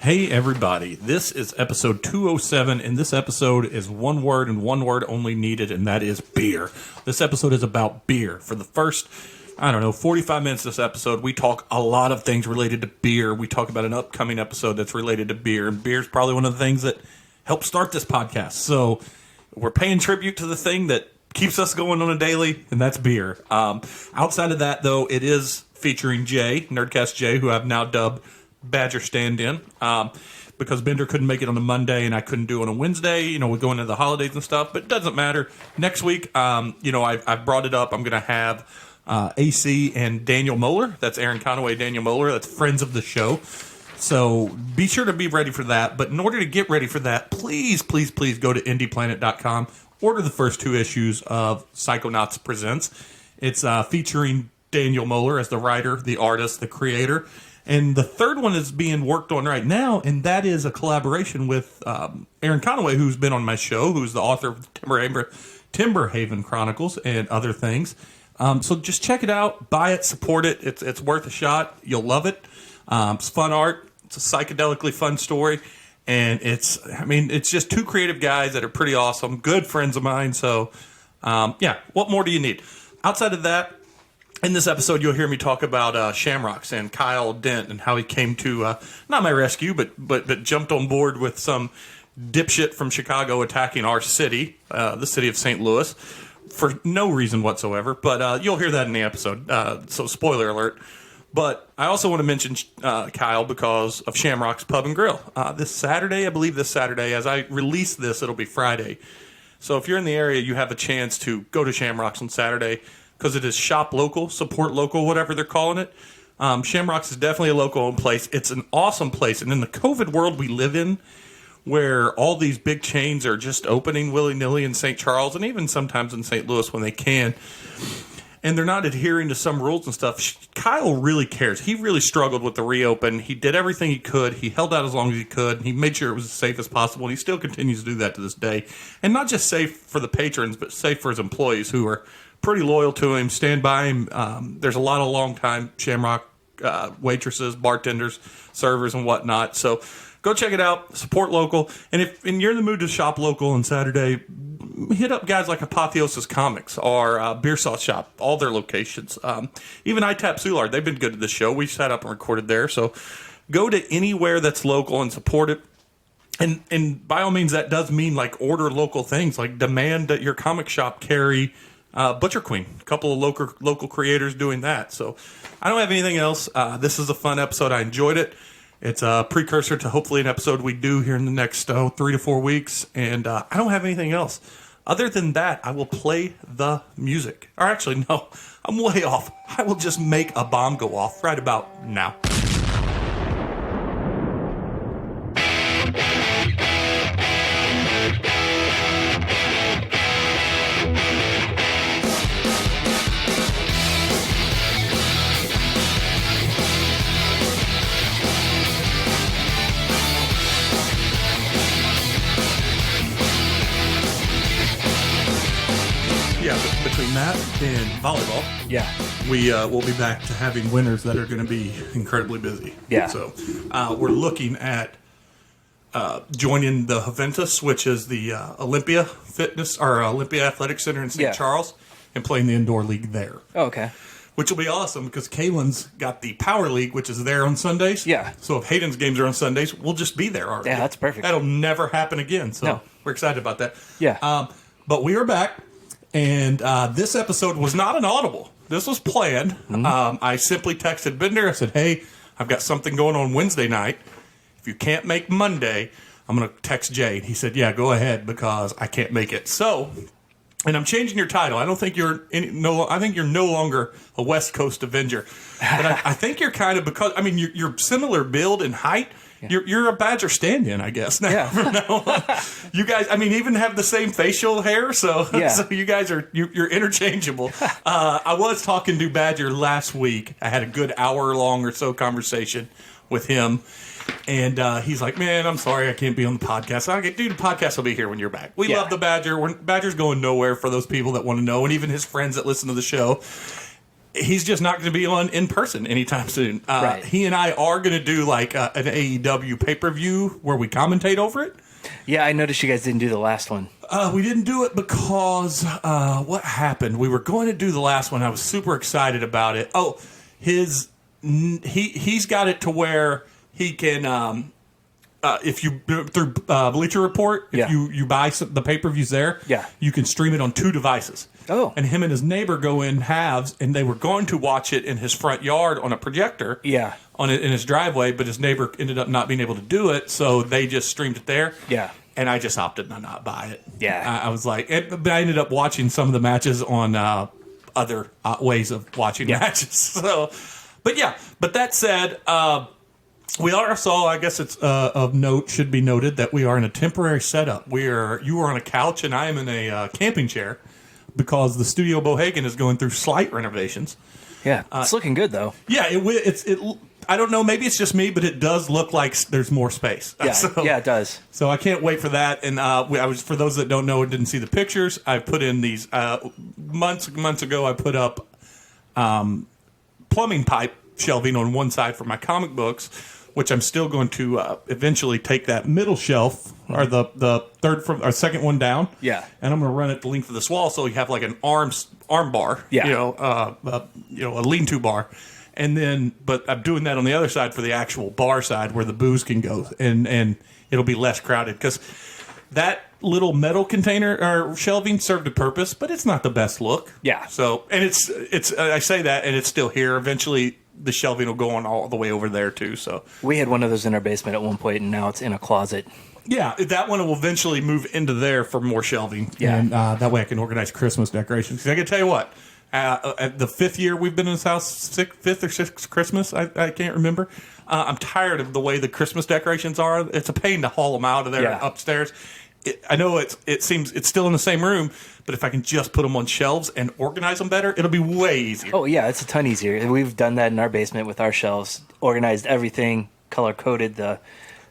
Hey everybody, this is episode 207, and this episode is one word and one word only needed, and that is beer. This episode is about beer. For the first, 45 minutes of this episode, we talk a lot of things related to beer. We talk about an upcoming episode that's related to beer, and beer is probably one of the things that helped start this podcast. So we're paying tribute to the thing that keeps us going on a daily, and that's beer. Outside of that, though, it is featuring Jay, Nerdcast Jay, who I've now dubbed Badger stand-in, because Bender couldn't make it on a Monday and I couldn't do it on a Wednesday. We're going into the holidays and stuff, but it doesn't matter. Next week, I've brought it up. I'm going to have AC and Daniel Moeller. That's Aaron Conaway, Daniel Moeller. That's friends of the show. So be sure to be ready for that. But in order to get ready for that, please go to indieplanet.com. Order the first 2 issues of Psychonauts Presents. It's featuring Daniel Moeller as the writer, the artist, the creator. And the third one is being worked on right now, and that is a collaboration with Aaron Conaway, who's been on my show, who's the author of Timberhaven Chronicles and other things. So just check it out, buy it, support it. It's worth a shot. You'll love it. It's fun art. It's a psychedelically fun story. And it's just 2 creative guys that are pretty awesome, good friends of mine. So, what more do you need? Outside of that, in this episode, you'll hear me talk about Shamrocks and Kyle Dent and how he came to, not my rescue, but jumped on board with some dipshit from Chicago attacking our city, the city of St. Louis, for no reason whatsoever. But you'll hear that in the episode, so spoiler alert. But I also want to mention Kyle because of Shamrock's Pub and Grill. This Saturday, as I release this, it'll be Friday. So if you're in the area, you have a chance to go to Shamrock's on Saturday, because it is shop local, support local, whatever they're calling it. Shamrocks is definitely a local-owned place. It's an awesome place. And in the COVID world we live in, where all these big chains are just opening willy-nilly in St. Charles, and even sometimes in St. Louis when they can, and they're not adhering to some rules and stuff, Kyle really cares. He really struggled with the reopen. He did everything he could. He held out as long as he could. And he made sure it was as safe as possible, and he still continues to do that to this day. And not just safe for the patrons, but safe for his employees, who are pretty loyal to him, stand by him. There's a lot of long-time Shamrock waitresses, bartenders, servers, and whatnot. So go check it out. Support local. And if you're in the mood to shop local on Saturday, hit up guys like Apotheosis Comics or Beer Sauce Shop, all their locations. Even iTap Soulard, they've been good at this show. We sat up and recorded there. So go to anywhere that's local and support it. And by all means, that does mean like order local things, like demand that your comic shop carry Butcher Queen, a couple of local creators doing that. So I don't have anything else. This is a fun episode. I enjoyed it. It's a precursor to hopefully an episode we do here in the next 3 to 4 weeks. And I don't have anything else. Other than that, I will play the music. Or actually, no, I'm way off. I will just make a bomb go off right about now. Between that and volleyball, we will be back to having winners that are going to be incredibly busy. Yeah. So we're looking at joining the Juventus, which is the Olympia Fitness or Olympia Athletic Center in St. Charles, and playing the indoor league there. Oh, okay. Which will be awesome because Kaylin's got the Power League, which is there on Sundays. Yeah. So if Hayden's games are on Sundays, we'll just be there already. Yeah, that's perfect. That'll never happen again. So we're excited about that. Yeah. But we are back. And this episode was not an audible. This was planned. Mm-hmm. I simply texted Bender. I said, hey, I've got something going on Wednesday night. If you can't make Monday, I'm going to text Jay. And he said, yeah, go ahead because I can't make it. So, and I'm changing your title. I don't think I think you're no longer a West Coast Avenger. But I think you're kind of, because, you're similar build and height. Yeah. You're a Badger stand-in, I guess. Now, you guys, even have the same facial hair, so you guys you're interchangeable. I was talking to Badger last week. I had a good hour-long or so conversation with him, and he's like, "Man, I'm sorry I can't be on the podcast." I go, "Dude, the podcast will be here when you're back. We love the Badger. Badger's going nowhere for those people that want to know, and even his friends that listen to the show." he's just not going to be on in person anytime soon. Right. He and I are going to do like an AEW pay-per-view where we commentate over it. Yeah, I noticed you guys didn't do the last one. We didn't do it because what happened? We were going to do the last one. I was super excited about it. Oh, he's got it to where he can if you through Bleacher Report, if you buy the pay-per-views there, you can stream it on 2 devices. Oh. And him and his neighbor go in halves, and they were going to watch it in his front yard on a projector. Yeah. In his driveway, but his neighbor ended up not being able to do it, so they just streamed it there. Yeah. And I just opted to not buy it. Yeah. I was like, but I ended up watching some of the matches on other ways of watching matches. So, but that said, we also, I guess it's of note, should be noted that we are in a temporary setup. You are on a couch and I am in a camping chair because the Studio Bohagan is going through slight renovations. Yeah, it's looking good though. Yeah, it I don't know, maybe it's just me, but it does look like there's more space. Yeah, yeah, it does. So I can't wait for that. And for those that don't know and didn't see the pictures, I put in these months ago. I put up plumbing pipe shelving on one side for my comic books, which I'm still going to eventually take that middle shelf or the third from or second one down. Yeah, and I'm going to run it the length of this wall so you have like an arm bar. Yeah, a lean-to bar. And then, but I'm doing that on the other side for the actual bar side where the booze can go, and it'll be less crowded because that little metal container or shelving served a purpose, but it's not the best look. Yeah. So, and it's I say that, and it's still here. Eventually, the shelving will go on all the way over there too. So we had one of those in our basement at one point, and now it's in a closet. Yeah, that one will eventually move into there for more shelving. Yeah, and that way I can organize Christmas decorations. Because I can tell you what. The 5th year we've been in this house, 5th or 6th Christmas, I can't remember. I'm tired of the way the Christmas decorations are. It's a pain to haul them out of there upstairs. I know it seems it's still in the same room, but if I can just put them on shelves and organize them better, it'll be way easier. Oh yeah, it's a ton easier. We've done that in our basement with our shelves, organized everything, color coded the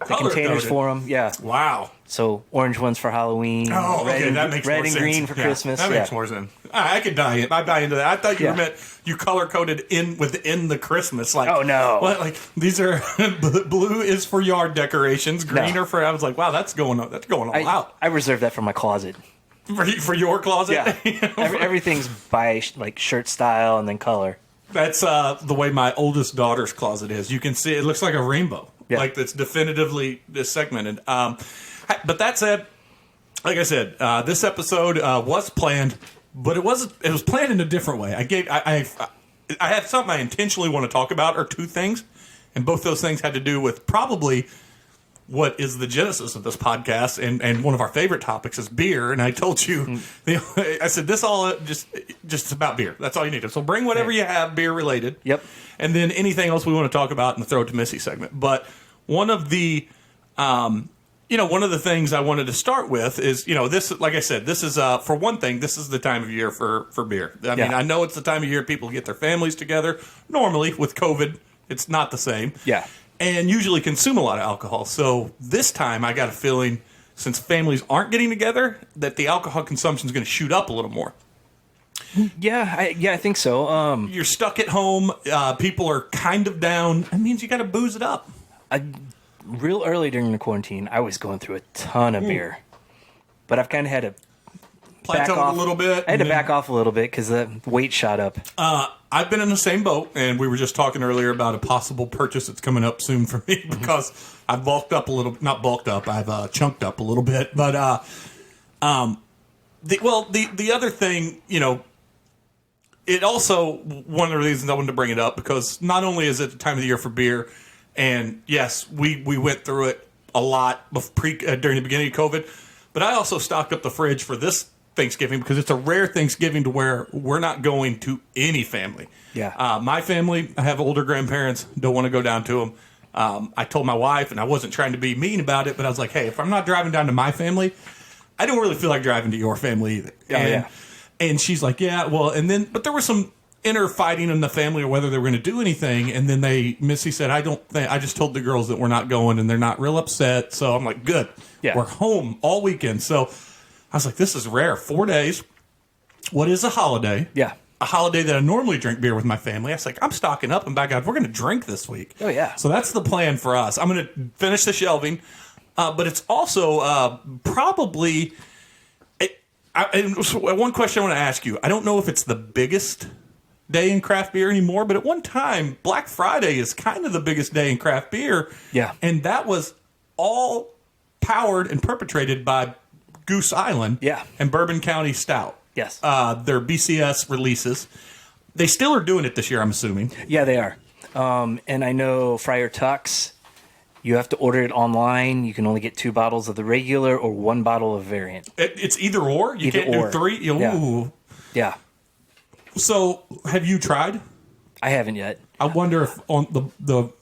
containers for them. Yeah. Wow. So orange ones for Halloween. Oh, okay, that makes more sense. Red and green for Christmas. That makes more sense. I could buy into that. I thought you meant you color coded within the Christmas. Like, oh no, what, like these are blue is for yard decorations. Green are for. I was like, wow, that's going all out. I reserve that for my closet. For your closet. Yeah. Everything's by like shirt style and then color. That's the way my oldest daughter's closet is. You can see it looks like a rainbow. Yeah. Like it's definitively segmented. But that said, like I said, this episode was planned, but it was planned in a different way. I have something I intentionally want to talk about, or 2 things, and both those things had to do with probably what is the genesis of this podcast, and one of our favorite topics is beer. And I told you, I said this all just about beer. That's all you need. So bring whatever you have beer related. Yep. And then anything else we want to talk about in the Throw It to Missy segment. But one of the one of the things I wanted to start with is, this, like I said, this is, for one thing, this is the time of year for beer. I mean, I know it's the time of year people get their families together. Normally, with COVID, it's not the same. Yeah. And usually consume a lot of alcohol. So this time, I got a feeling, since families aren't getting together, that the alcohol consumption is going to shoot up a little more. Yeah, I think so. You're stuck at home. People are kind of down. That means you got to booze it up. Real early during the quarantine, I was going through a ton of beer, but I've kind of had to plateau back off a little bit. I had to back off a little bit because the weight shot up. I've been in the same boat, and we were just talking earlier about a possible purchase that's coming up soon for me because I've bulked up a little. Not bulked up. I've chunked up a little bit, but the other thing, it also, one of the reasons I wanted to bring it up, because not only is it the time of the year for beer, and yes, we went through it a lot during the beginning of COVID, but I also stocked up the fridge for this Thanksgiving because it's a rare Thanksgiving to where we're not going to any family. Yeah. My family, I have older grandparents, don't want to go down to them. I told my wife, and I wasn't trying to be mean about it, but I was like, hey, if I'm not driving down to my family, I don't really feel like driving to your family either. And she's like, yeah, well, but there was some inner fighting in the family or whether they were going to do anything. And then Missy said, I just told the girls that we're not going, and they're not real upset. So I'm like, good. Yeah. We're home all weekend. So I was like, this is rare. 4 days. What is a holiday? Yeah. a holiday that I normally drink beer with my family. I was like, I'm stocking up, and by God, we're going to drink this week. Oh, yeah. So that's the plan for us. I'm going to finish the shelving, but it's also probably... one question I want to ask you. I don't know if it's the biggest day in craft beer anymore, but at one time, Black Friday is kind of the biggest day in craft beer. Yeah. And that was all powered and perpetrated by Goose Island and Bourbon County Stout. Yes. Their BCS releases. They still are doing it this year, I'm assuming. Yeah, they are. And I know Friar Tuck's, you have to order it online. You can only get 2 bottles of the regular or 1 bottle of variant. It's either or. You Either can't or. do 3. Ooh. Yeah. So, have you tried? I haven't yet. I wonder if on the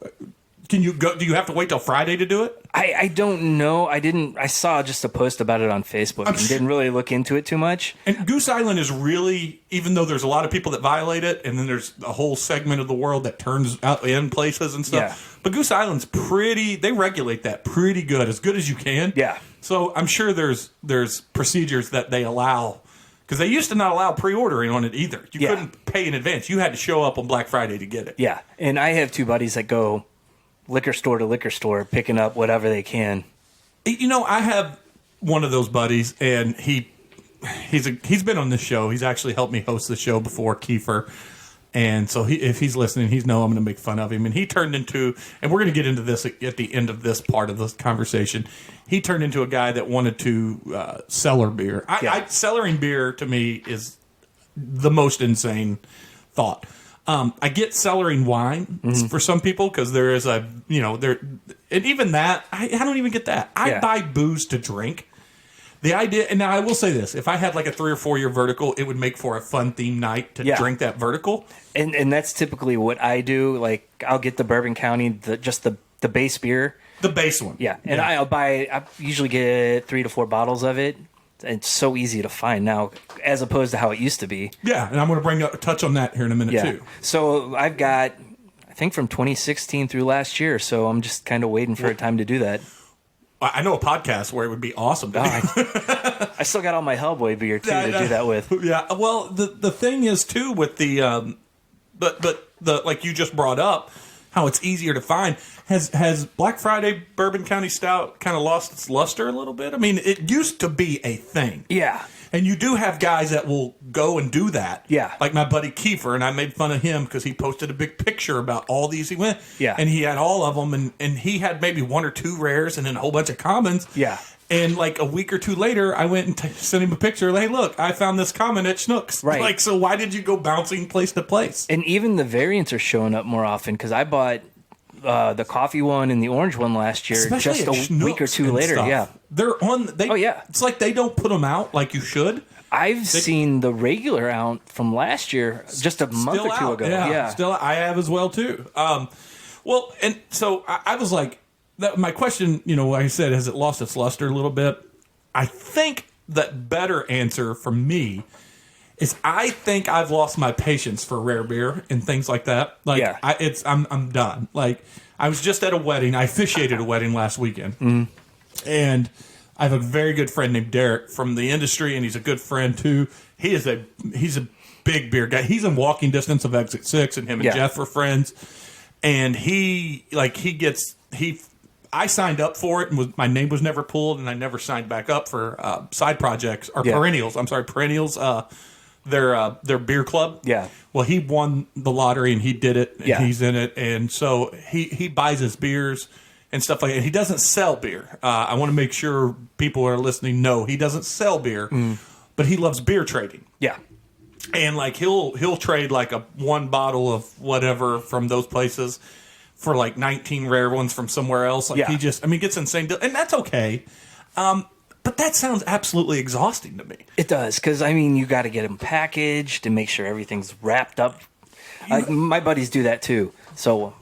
can you go? Do you have to wait till Friday to do it? I don't know. I saw just a post about it on Facebook and didn't really look into it too much. And Goose Island is really, even though there's a lot of people that violate it, and then there's a whole segment of the world that turns out in places and stuff. Yeah. But Goose Island's they regulate that pretty good as you can. Yeah. So I'm sure there's procedures that they allow, because they used to not allow pre-ordering on it either. You couldn't pay in advance. You had to show up on Black Friday to get it. Yeah. And I have 2 buddies that go liquor store to liquor store, picking up whatever they can. You know, I have one of those buddies, and he's been on this show. He's actually helped me host the show before, Kiefer. And so if he's listening, I'm going to make fun of him. And he turned into, and we're going to get into this at the end of this part of this conversation, he turned into a guy that wanted to cellar beer. Cellaring beer to me is the most insane thought. I get cellaring wine for some people because there is and even that, I don't even get that. I buy booze to drink. The idea, and now I will say this, if I had like a 3 or 4 year vertical, it would make for a fun theme night to drink that vertical. And that's typically what I do. Like, I'll get the Bourbon County, the base beer. The base one. Yeah. And I usually get 3 to 4 bottles of it. It's so easy to find now, as opposed to how it used to be. Yeah, and I'm going to touch on that here in a minute, too. So I've got, I think, from 2016 through last year, so I'm just kind of waiting for a time to do that. I know a podcast where it would be awesome to do. I still got all my Hellboy beer, too, to do that with. Yeah, well, the thing is, too, with the, but the like you just brought up, how it's easier to find. Has Black Friday Bourbon County Stout kind of lost its luster a little bit? I mean, it used to be a thing. Yeah. And you do have guys that will go and do that. Yeah. Like my buddy Kiefer, and I made fun of him because he posted a big picture about all these he went. Yeah. And he had all of them, and he had maybe 1 or 2 rares and then a whole bunch of commons. Yeah. And like a week or 2 later, I went and sent him a picture. Hey, look, I found this common at Schnucks. Right. Like, so why did you go bouncing place to place? And even the variants are showing up more often, because I bought the coffee one and the orange one last year, especially just a week or 2 later. Stuff. Yeah. They're on. It's like they don't put them out like you should. I've seen the regular out from last year, just a month or 2 ago. Yeah. Still, I have as well, too. Well, and so I was like, my question, like I said, has it lost its luster a little bit? I think that better answer for me is I think I've lost my patience for rare beer and things like that. Like, I'm done. Like, I was just at a wedding. I officiated a wedding last weekend, and I have a very good friend named Derek from the industry, and he's a good friend too. He's a big beer guy. He's in walking distance of Exit 6, and him and Jeff are friends. And I signed up for it, and my name was never pulled, and I never signed back up for side projects or perennials. I'm sorry, perennials. Their beer club. Yeah. Well, he won the lottery, and he did it, and he's in it, and so he buys his beers and stuff like that. He doesn't sell beer. I want to make sure people who are listening know he doesn't sell beer, but he loves beer trading. Yeah. And like he'll trade like a 1 bottle of whatever from those places for like 19 rare ones from somewhere else. Like he gets insane deal, and that's okay. But that sounds absolutely exhausting to me. It does, because you got to get them packaged and make sure everything's wrapped up. My buddies do that too, so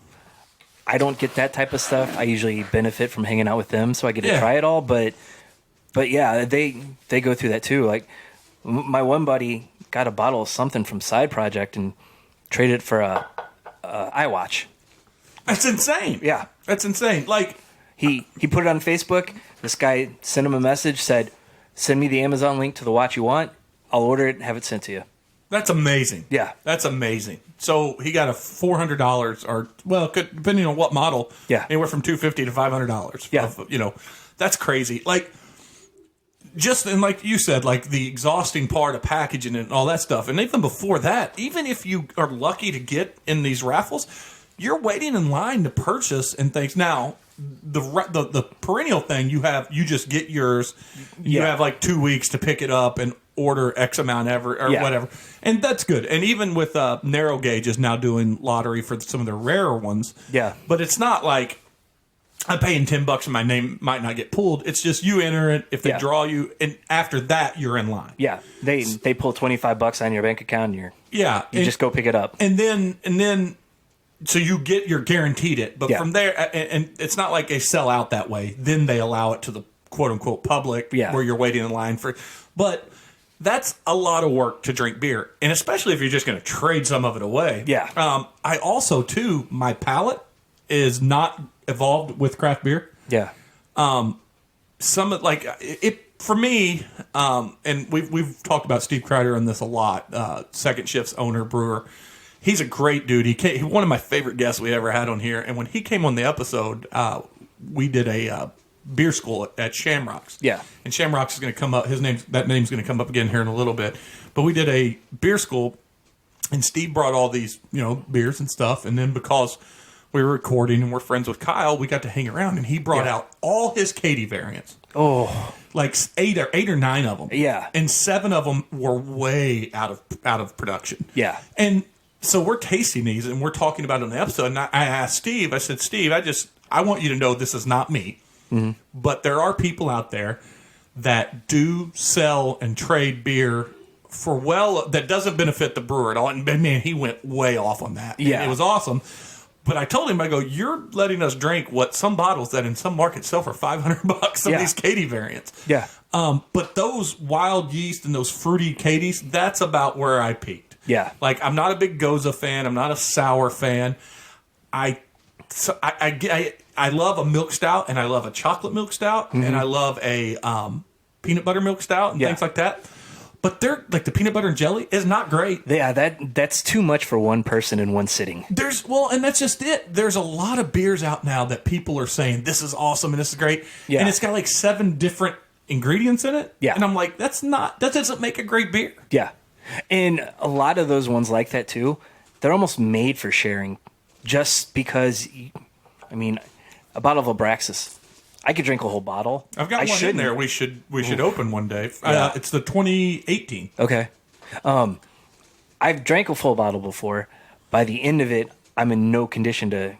I don't get that type of stuff. I usually benefit from hanging out with them, so I get to try it all. But yeah, they go through that too. Like my one buddy got a bottle of something from Side Project and traded it for a iWatch. That's insane. Yeah, that's insane. Like he put it on Facebook. This guy sent him a message, said, "Send me the Amazon link to the watch you want. I'll order it and have it sent to you." That's amazing. Yeah. That's amazing. So he got a $400 or, well, depending on what model, Yeah. anywhere from $250 to $500. Yeah. That's crazy. Like, just, and like you said, like the exhausting part of packaging and all that stuff. And even before that, even if you are lucky to get in these raffles, you're waiting in line to purchase and things. Now, the perennial thing, you just get yours. You Yeah. have like 2 weeks to pick it up and order X amount ever or Yeah. whatever. And that's good. And even with Narrow Gauge is now doing lottery for some of the rarer ones. Yeah. But it's not like I'm paying $10 and my name might not get pulled. It's just you enter it. If they Yeah. draw you, and after that, you're in line. Yeah, they pull $25 on your bank account, and you just go pick it up. And then, so you're guaranteed it. But Yeah. from there, and it's not like they sell out that way. Then they allow it to the quote unquote public, Yeah. where you're waiting in line for. But that's a lot of work to drink beer, and especially if you're just going to trade some of it away. Yeah. I also too, my palate is not evolved with craft beer. Yeah, Some of like it for me, and we've talked about Steve Kreider on this a lot. Second Shift's owner, brewer. He's a great dude. He's one of my favorite guests we ever had on here. And when he came on the episode, we did a beer school at Shamrocks. Yeah. And Shamrocks is going to come up. That name's going to come up again here in a little bit. But we did a beer school, and Steve brought all these beers and stuff. And then because we were recording and we're friends with Kyle, we got to hang around, and he brought out all his Katie variants. Oh, Like eight or nine of them. Yeah. And 7 of them were way out of production. Yeah. And so we're tasting these and we're talking about it on the episode. And I asked Steve, I said, Steve, I want you to know this is not me. Mm-hmm. But there are people out there that do sell and trade beer that doesn't benefit the brewer at all. And man, he went way off on that. Yeah. And it was awesome. But I told him, I go, you're letting us drink what some bottles that in some markets sell for $500, some of these Katie variants. yeah, But those wild yeast and those fruity Katies, that's about where I peaked. Yeah. Like, I'm not a big Goza fan. I'm not a sour fan. I love a milk stout, and I love a chocolate milk stout, and I love a peanut butter milk stout and things like that. But they're like the peanut butter and jelly is not great. yeah. That's too much for one person in one sitting. And that's just it. There's a lot of beers out now that people are saying this is awesome and this is great, Yeah. and it's got like 7 different ingredients in it. Yeah. And I'm like, that doesn't make a great beer. Yeah, and a lot of those ones like that too. They're almost made for sharing, just because. I mean, a bottle of Abraxas, I could drink a whole bottle. I've got one in there. We should open one day. Yeah. It's the 2018. Okay. I've drank a full bottle before. By the end of it, I'm in no condition to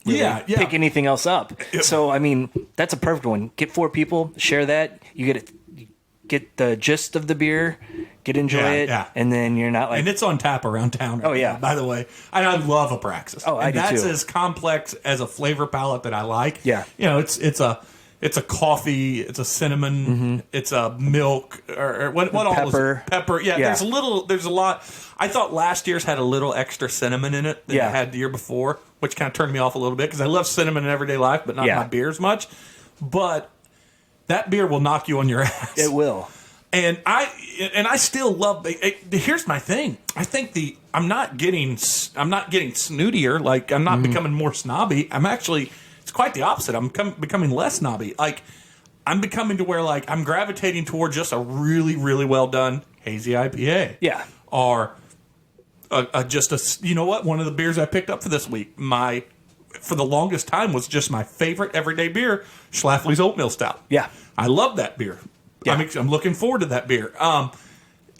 really pick anything else up. So, I mean, that's a perfect one. Get 4 people, share that. You get the gist of the beer, enjoy it, and then you're not like... And it's on tap around town right now, by the way. And I love Abraxas. Oh, I do that's too. as complex as a flavor palette that I like. Yeah. It's a coffee, it's a cinnamon, it's a milk, or what all is it? Pepper. Yeah, there's a lot. I thought last year's had a little extra cinnamon in it than it had the year before, which kind of turned me off a little bit because I love cinnamon in everyday life, but not my beers much. But that beer will knock you on your ass. It will. And I still love. Here's my thing. I think I'm not getting snootier. Like, I'm not becoming more snobby. I'm actually. It's quite the opposite. I'm becoming less snobby. Like, I'm becoming to where like I'm gravitating toward just a really, really well done hazy IPA. Yeah. Or one of the beers I picked up for this week. For the longest time was just my favorite everyday beer, Schlafly's Oatmeal Stout. Yeah. I love that beer. Yeah. I'm looking forward to that beer. And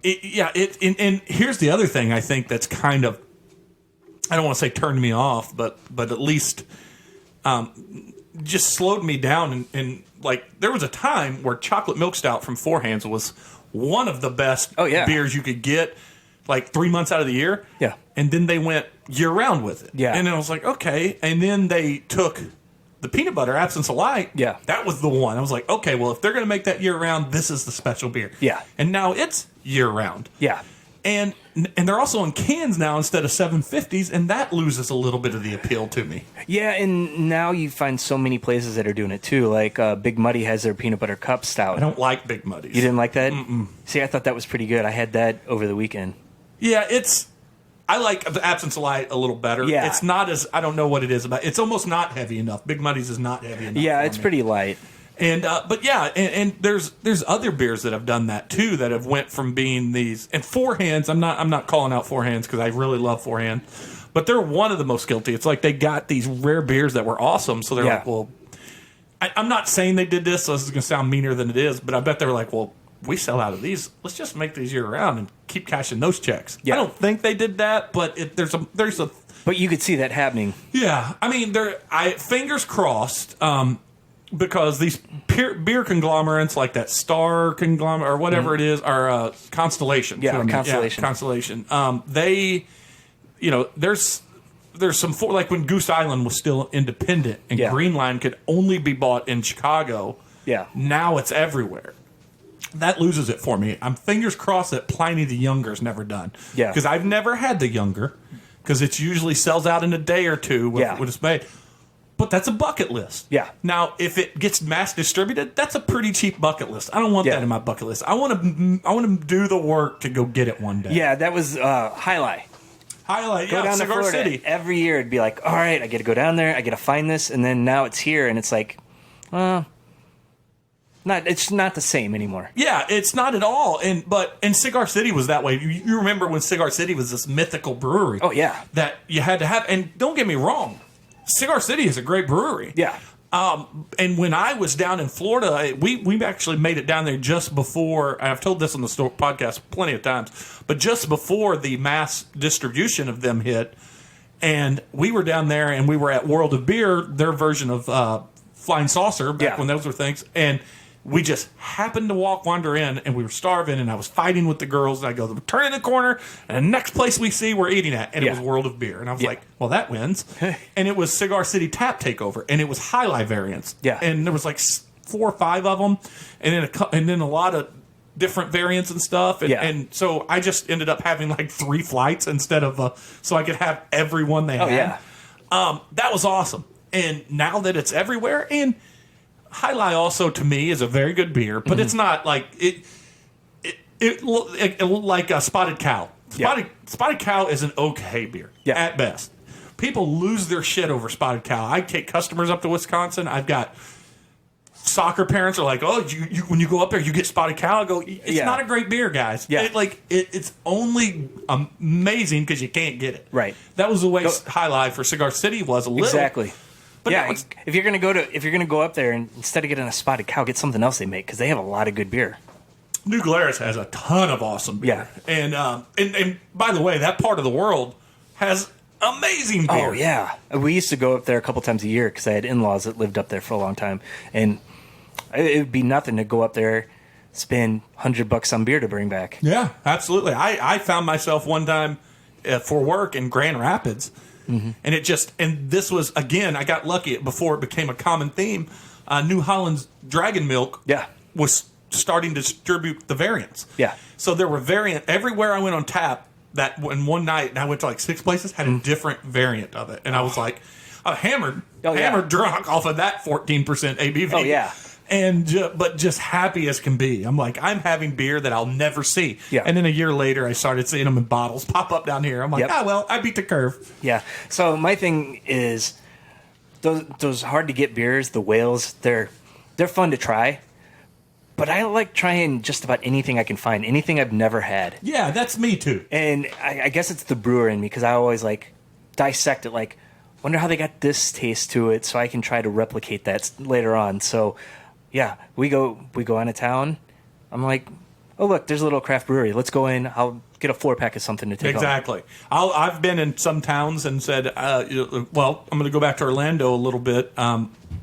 here's the other thing I think that's kind of, I don't want to say turned me off, but at least just slowed me down. And like, there was a time where chocolate milk stout from Four Hands was one of the best beers you could get, like 3 months out of the year. Yeah. And then they went year round with it. Yeah. And then I was like, okay. And then they took the peanut butter Absence of Light. Yeah. That was the one. I was like, okay, well, if they're going to make that year round, this is the special beer. Yeah. And now it's year round. Yeah. And they're also in cans now instead of 750s, and that loses a little bit of the appeal to me. Yeah, and now you find so many places that are doing it too. Like Big Muddy has their peanut butter cup stout. I don't like Big Muddies. You didn't like that? Mm-mm. See, I thought that was pretty good. I had that over the weekend. Yeah, I like the Absence of Light a little better. Yeah. It's not as, I don't know what it is about. It's almost not heavy enough. Big Muddy's is not heavy enough. Yeah, for it's me. pretty light. And but yeah, and there's other beers that have done that too, that have went from being these, and Four Hands. I'm not calling out Four Hands because I really love Four Hand, but they're one of the most guilty. It's like they got these rare beers that were awesome, so they're Yeah. like, well, I'm not saying they did this, so this is going to sound meaner than it is, but I bet they were like, well, we sell out of these. Let's just make these year round and keep cashing those checks. Yeah. I don't think they did that, but there's a But you could see that happening. yeah. I mean, fingers crossed. Because these beer conglomerates like that Star conglomerate or whatever it is are Constellation. Yeah, Constellation. Yeah, Constellation. They, there's some like when Goose Island was still independent and Yeah. Green Line could only be bought in Chicago. Yeah. Now it's everywhere. That loses it for me. I'm fingers crossed that Pliny the Younger's never done. Yeah. Because I've never had the Younger because it usually sells out in a day or two when it's made. But that's a bucket list. Yeah. Now, if it gets mass distributed, that's a pretty cheap bucket list. I don't want Yeah. that in my bucket list. I want to do the work to go get it one day. Yeah, that was Highlight. Highlight. Go down to Cigar Florida. City. Every year it'd be like, all right, I got to go down there. I got to find this. And then now it's here and it's like, it's not the same anymore. Yeah, it's not at all. And Cigar City was that way. You remember when Cigar City was this mythical brewery? Oh, yeah. That you had to have. And don't get me wrong, Cigar City is a great brewery. Yeah. And when I was down in Florida, we actually made it down there just before. And I've told this on the podcast plenty of times, but just before the mass distribution of them hit, and we were down there, and we were at World of Beer, their version of Flying Saucer, back when those were things, and we just happened to wander in, and we were starving, and I was fighting with the girls, and I go, turn in the corner, and the next place we see, we're eating at, and it was World of Beer. And I was like, well, that wins. And it was Cigar City Tap Takeover, and it was High Life variants. Yeah. And there was like 4 or 5 of them, and then a lot of different variants and stuff. And so I just ended up having like 3 flights instead of, so I could have every one they had. That was awesome. And now that it's everywhere, and High Life also to me is a very good beer, but it's not like like a Spotted Cow. Spotted Cow is an okay beer at best. People lose their shit over Spotted Cow. I take customers up to Wisconsin. I've got soccer parents are like, oh, you when you go up there, you get Spotted Cow. I go, it's not a great beer, guys. Yeah. It's only amazing because you can't get it. Right. That was the way High Life for Cigar City was a little. Exactly. But yeah, if you're gonna go up there and instead of getting a Spotted Cow, get something else they make because they have a lot of good beer. New Glarus has a ton of awesome beer. Yeah. And by the way, that part of the world has amazing beer. Oh yeah, we used to go up there a couple times a year because I had in-laws that lived up there for a long time, and it would be nothing to go up there, spend $100 on beer to bring back. Yeah, absolutely. I found myself one time for work in Grand Rapids. And this was, again, I got lucky before it became a common theme. New Holland's Dragon Milk was starting to distribute the variants. Yeah. So there were everywhere I went on tap, that in one night, and I went to like 6 places, had a different variant of it. And I was like, hammered drunk off of that 14% ABV. Oh, yeah. And but just happy as can be. I'm like, I'm having beer that I'll never see. Yeah. And then a year later, I started seeing them in bottles pop up down here. I'm like, well, I beat the curve. Yeah. So my thing is, those hard to get beers, the whales, they're fun to try. But I like trying just about anything I can find, anything I've never had. Yeah, that's me too. And I guess it's the brewer in me because I always like dissect it. Like, wonder how they got this taste to it, so I can try to replicate that later on. So. Yeah, we go out of town. I'm like, oh look, there's a little craft brewery. Let's go in. I'll get a 4-pack of something to take home. Exactly. I've been in some towns and said, well, I'm going to go back to Orlando a little bit.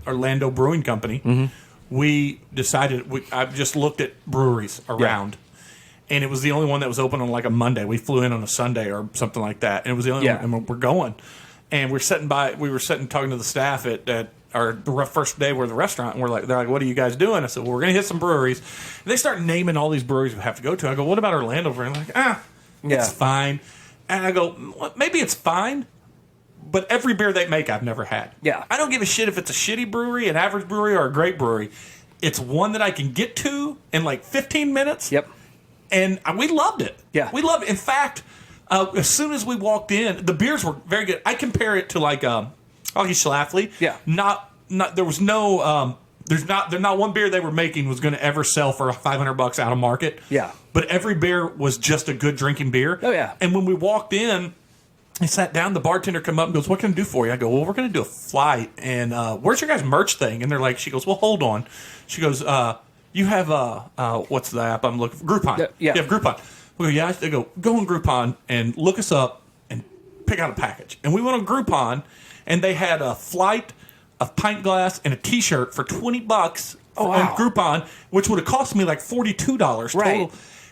Orlando Brewing Company. Mm-hmm. We decided I've just looked at breweries around, and it was the only one that was open on like a Monday. We flew in on a Sunday or something like that, and it was the only one. And we're going, and we were sitting talking to the staff at the first day we're at the restaurant, and they're like, what are you guys doing? I said, well, we're going to hit some breweries. And they start naming all these breweries we have to go to. I go, what about Orlando? And they're like, it's fine. And I go, well, maybe it's fine, but every beer they make I've never had. Yeah. I don't give a shit if it's a shitty brewery, an average brewery, or a great brewery. It's one that I can get to in like 15 minutes. Yep. And we loved it. Yeah. We loved it. In fact, As soon as we walked in, the beers were very good. I compare it to like Augie Schlafly. Yeah. Not. There was no. There's not one beer they were making was going to ever sell for $500 out of market. Yeah. But every beer was just a good drinking beer. Oh, yeah. And when we walked in, I sat down. The bartender come up and goes, "What can I do for you?" I go, "Well, we're going to do a flight, and where's your guys' merch thing?" And they're like, she goes, "Well, hold on." She goes, "You have what's the app I'm looking for? Groupon. Yeah. You have Groupon." We go, "Yeah." They go on Groupon and look us up and pick out a package. And we went on Groupon, and they had a flight, a pint glass, and a T-shirt for $20 wow. on Groupon, which would have cost me like $42 total. Right.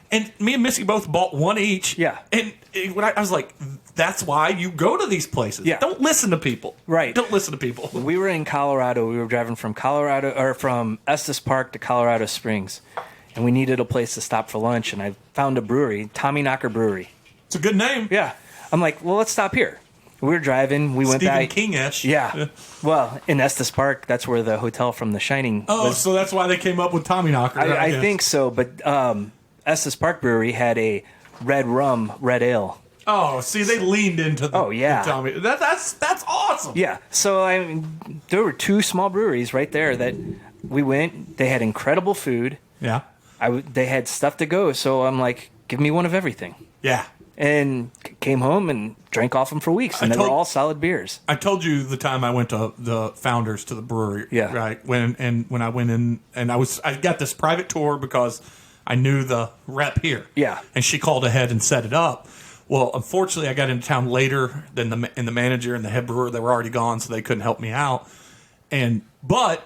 And me and Missy both bought one each. Yeah. And when I was like, that's why you go to these places. Yeah. Don't listen to people. Right. Don't listen to people. We were in Colorado. We were driving from Estes Park to Colorado Springs, and we needed a place to stop for lunch. And I found a brewery, Tommy Knocker Brewery. It's a good name. Yeah, I'm like, well, let's stop here. We were driving. We went Stephen back. King-ish. Yeah. Well, in Estes Park, that's where the hotel from The Shining Oh, was. so that's why they came up with Tommy Knocker. I guess. think so, but Estes Park Brewery had a red ale. Oh, see, they leaned into the, Oh, yeah. the Tommy. That's awesome. Yeah, so there were two small breweries right there that we went. They had incredible food. Yeah. They had stuff to go, so I'm like, give me one of everything. Yeah. And came home and drank off them for weeks, and they were all solid beers. I told you the time I went to the Founders to the brewery. Yeah. Right. When I went in and I got this private tour because I knew the rep here. Yeah. And she called ahead and set it up. Well, unfortunately, I got into town later than the manager and the head brewer. They were already gone, so they couldn't help me out. But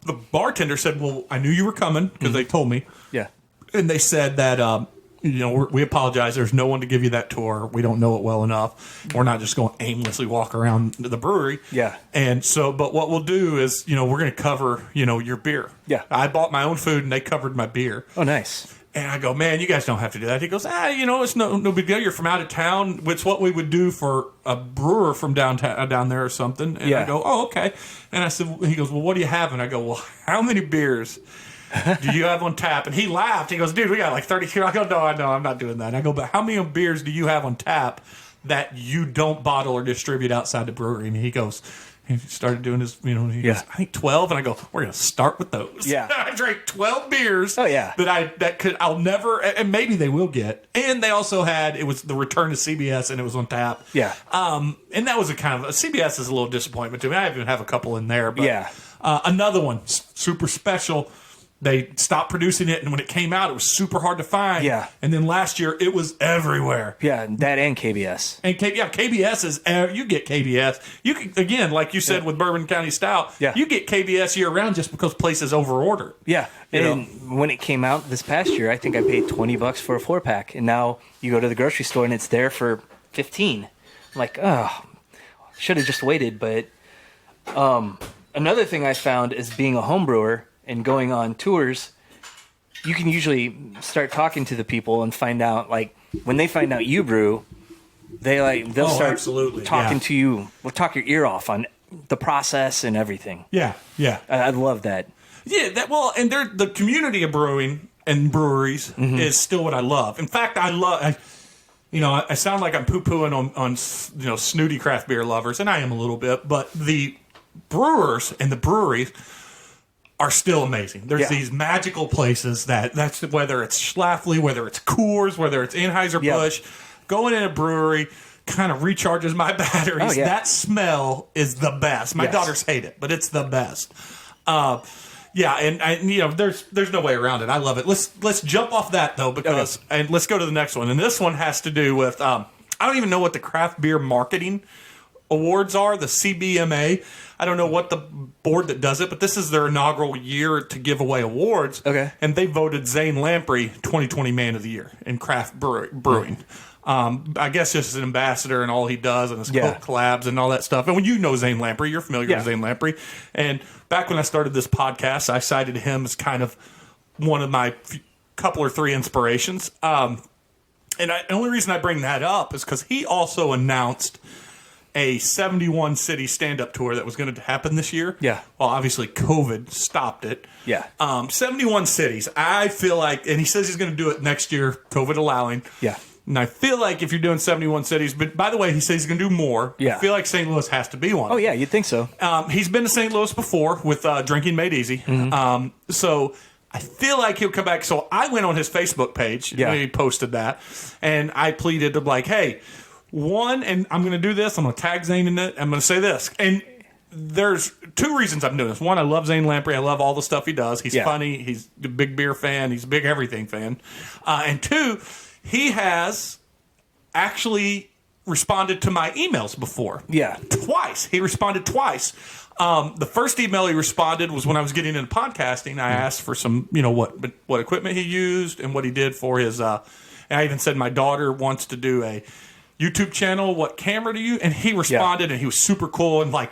the bartender said, "Well, I knew you were coming because they told me." Yeah. And they said that, we apologize. There's no one to give you that tour. We don't know it well enough. We're not just going to aimlessly walk around the brewery. Yeah. And so, but what we'll do is, we're going to cover, your beer. Yeah. I bought my own food and they covered my beer. Oh, nice. And I go, "Man, you guys don't have to do that." He goes, "It's no big deal. You're from out of town. It's what we would do for a brewer from down there or something." And Yeah. I go, "Oh, okay." And I said, he goes, "Well, what do you have?" And I go, "Well, how many beers do you have on tap?" And he laughed. He goes, "Dude, we got like 32. I go, "No, I'm not doing that." I go, "But how many beers do you have on tap that you don't bottle or distribute outside the brewery?" And he started doing his, he goes, "I think 12. And I go, "We're going to start with those." Yeah. I drank 12 beers. Oh, yeah. I'll never, and maybe they will get. And they also it was the return to CBS and it was on tap. Yeah. And that was CBS is a little disappointment to me. I even have a couple in there, but Yeah. Another one, super special. They stopped producing it, and when it came out, it was super hard to find. Yeah. And then last year, it was everywhere. Yeah, that and KBS. And KBS is, you get KBS. You can, again, like you said with Bourbon County Stout, Yeah. you get KBS year round just because places overorder. Yeah, You and when it came out this past year, I think I paid $20 for a 4-pack, and now you go to the grocery store and it's there for $15. I'm like, oh, should have just waited. But another thing I found is being a home brewer and going on tours, you can usually start talking to the people and find out, like, when they find out you brew, they'll start absolutely, talking yeah. to you. We'll talk your ear off on the process and everything. Yeah, yeah. I love that. Yeah, and the community of brewing and breweries is still what I love. In fact, I sound like I'm poo-pooing on snooty craft beer lovers, and I am a little bit, but the brewers and the breweries are still amazing. There's these magical places that's whether it's Schlafly, whether it's Coors, whether it's Anheuser-Busch, going in a brewery kind of recharges my batteries. Oh, yeah. That smell is the best. My daughters hate it, but it's the best. There's no way around it. I love it. Let's jump off that though, because and let's go to the next one. And this one has to do with I don't even know what the craft beer marketing awards are, the CBMA. I don't know what the board that does it, but this is their inaugural year to give away awards. Okay. And they voted Zane Lamprey 2020 Man of the Year in craft brewing. I guess just as an ambassador and all he does and his collabs and all that stuff. And when you know Zane Lamprey, you're familiar with Zane Lamprey. And back when I started this podcast, I cited him as kind of one of my couple or three inspirations. And the only reason I bring that up is because he also announced a 71 city stand-up tour that was going to happen this year. Yeah. Well, obviously COVID stopped it. Yeah. 71 cities. I feel like, and he says he's going to do it next year, COVID allowing. Yeah. And I feel like if you're doing 71 cities, but by the way, he says he's going to do more. Yeah. I feel like St. Louis has to be one. Oh, yeah, you'd think so. He's been to St. Louis before with Drinking Made Easy. So I feel like he'll come back. So I went on his Facebook page when he posted that, and I pleaded to like, hey, and I'm going to do this. I'm going to tag Zane in it. I'm going to say this. And there's two reasons I'm doing this. One, I love Zane Lamprey. I love all the stuff he does. He's funny. He's a big beer fan. He's a big everything fan. And two, he has actually responded to my emails before. Yeah. Twice. He responded twice. The first email he responded was when I was getting into podcasting. I asked for some, what equipment he used and what he did for his. And I even said my daughter wants to do a YouTube channel. What camera do you? And he responded, and he was super cool and like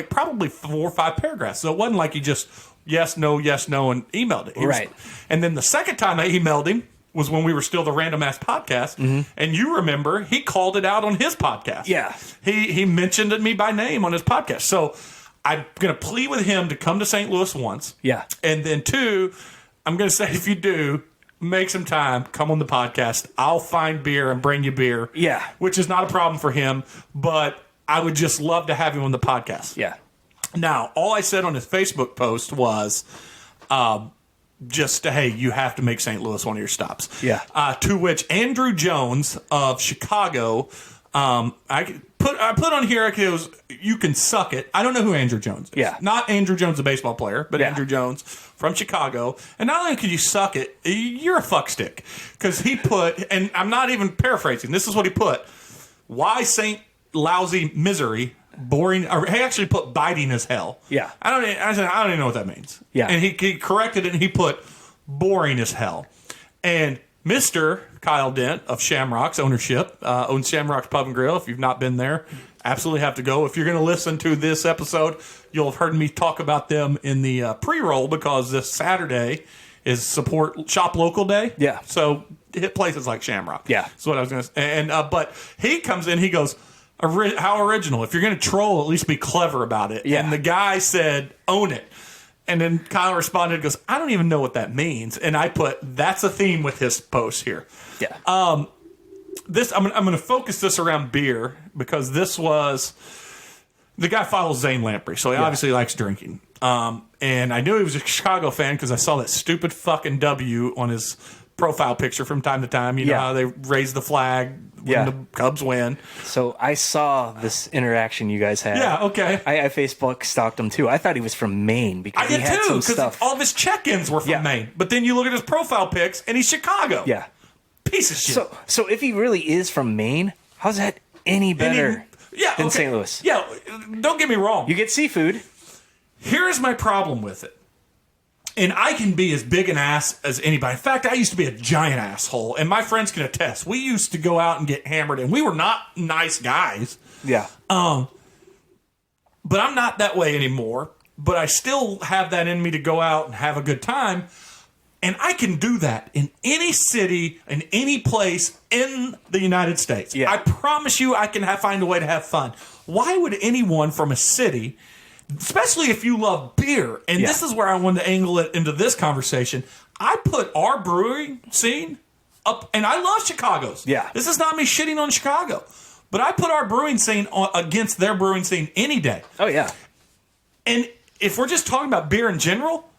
probably 4 or 5 paragraphs. So it wasn't like he just yes, no, and emailed it. Right. And then the second time I emailed him was when we were still the Random Ass Podcast, and you remember he called it out on his podcast. Yeah. He mentioned me by name on his podcast. So I'm going to plead with him to come to St. Louis once. Yeah. And then 2, I'm going to say if you do, make some time, come on the podcast. I'll find beer and bring you beer. Yeah. Which is not a problem for him, but I would just love to have him on the podcast. Yeah. Now, all I said on his Facebook post was hey, you have to make St. Louis one of your stops. Yeah. To which Andrew Jones of Chicago, I put on here, it was, you can suck it. I don't know who Andrew Jones is. Yeah. Not Andrew Jones, the baseball player, but Andrew Jones from Chicago. And not only can you suck it, you're a fuckstick. Because he put, and I'm not even paraphrasing, this is what he put. Why St. Lousy Misery, boring, or he actually put biting as hell. Yeah. I don't even know what that means. Yeah. And he corrected it and he put boring as hell. And Mr. Kyle Dent of Shamrock's ownership, owns Shamrock's Pub and Grill. If you've not been there, absolutely have to go. If you're going to listen to this episode, you'll have heard me talk about them in the pre-roll because this Saturday is support Shop Local Day. Yeah. So hit places like Shamrock. Yeah. That's what I was going to say. And but he comes in, he goes, how original. If you're going to troll, at least be clever about it. Yeah. And the guy said, own it. And then Kyle responded, goes, I don't even know what that means. And I put, that's a theme with his post here. Yeah. I'm going to focus this around beer because this was, the guy follows Zane Lamprey, so he obviously likes drinking. And I knew he was a Chicago fan because I saw that stupid fucking W on his profile picture from time to time. You know how they raise the flag when the Cubs win. So I saw this interaction you guys had. Yeah, okay. I Facebook stalked him too. I thought he was from Maine because I he did had too, some because stuff. all of his check-ins were from Maine. But then you look at his profile pics, and he's Chicago. Yeah. Piece of shit. So if he really is from Maine, how's that any better than St. Louis? Yeah, don't get me wrong. You get seafood. Here's my problem with it. And I can be as big an ass as anybody. In fact, I used to be a giant asshole, and my friends can attest. We used to go out and get hammered, and we were not nice guys. Yeah. But I'm not that way anymore. But I still have that in me to go out and have a good time. And I can do that in any city, in any place in the United States. Yeah. I promise you I can find a way to have fun. Why would anyone from a city, especially if you love beer, and this is where I wanted to angle it into this conversation, I put our brewing scene up, and I love Chicago's. Yeah. This is not me shitting on Chicago, but I put our brewing scene against their brewing scene any day. Oh, yeah. And if we're just talking about beer in general,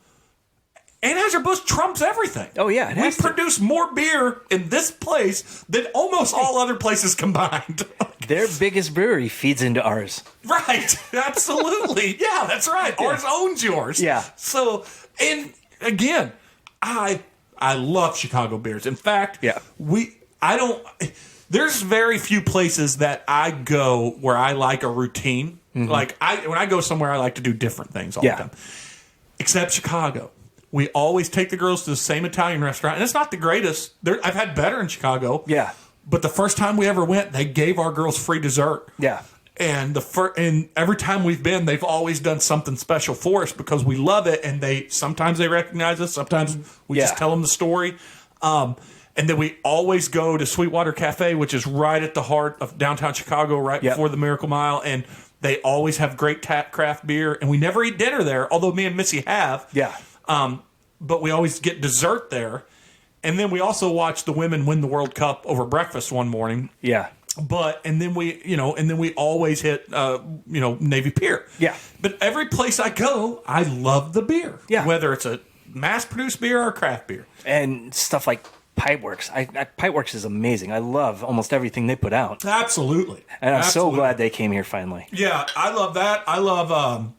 Anheuser-Busch trumps everything. Oh, yeah. We produce more beer in this place than almost all other places combined. Their biggest brewery feeds into ours. Right. Absolutely. Yeah, that's right. Ours owns yours. Yeah. So, and again, I love Chicago beers. In fact, there's very few places that I go where I like a routine. Mm-hmm. Like when I go somewhere, I like to do different things all the time. Except Chicago. We always take the girls to the same Italian restaurant, and it's not the greatest. I've had better in Chicago. Yeah. But the first time we ever went, they gave our girls free dessert. Yeah. And and every time we've been, they've always done something special for us because we love it. And sometimes they recognize us. Sometimes we just tell them the story. And then we always go to Sweetwater Cafe, which is right at the heart of downtown Chicago, right before the Miracle Mile. And they always have great craft beer. And we never eat dinner there, although me and Missy have. Yeah. But we always get dessert there. And then we also watched the women win the World Cup over breakfast one morning. Yeah. And then we always hit, Navy Pier. Yeah. But every place I go, I love the beer. Yeah. Whether it's a mass-produced beer or craft beer. And stuff like Pipeworks. Pipeworks is amazing. I love almost everything they put out. Absolutely. And I'm so Absolutely. glad they came here finally. Yeah, I love that. I love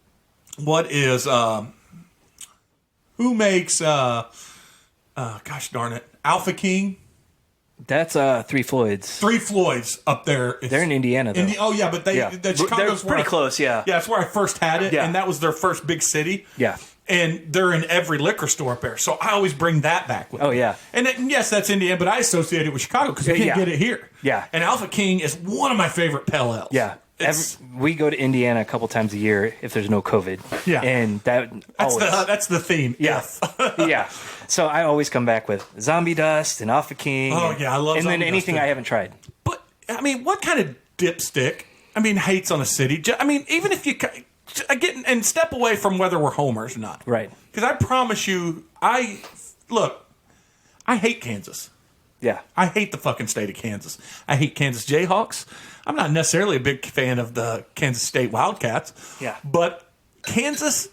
who makes gosh darn it, Alpha King. That's Three Floyds. Three Floyds up there. They're in Indiana, though. But they Yeah. Chicago's They're pretty close, yeah. Yeah, that's where I first had it, Yeah. and that was their first big city. Yeah. And they're in every liquor store up there, so I always bring that back with me. Oh, yeah. And yes, that's Indiana, but I associate it with Chicago because we can't Yeah. get it here. Yeah. And Alpha King is one of my favorite pale ales. Yeah. We go to Indiana a couple times a year if there's no COVID. Yeah. And that's the theme. Yeah. Yeah. So I always come back with Zombie Dust and Alpha King. Oh, yeah, I love And Zombie then anything Dust, too. I haven't tried. But, I mean, what kind of dipstick, hates on a city? I mean, even if you get and step away from whether we're homers or not. Right. Because I promise you, I hate Kansas. Yeah. I hate the fucking state of Kansas. I hate Kansas Jayhawks. I'm not necessarily a big fan of the Kansas State Wildcats. Yeah. But Kansas,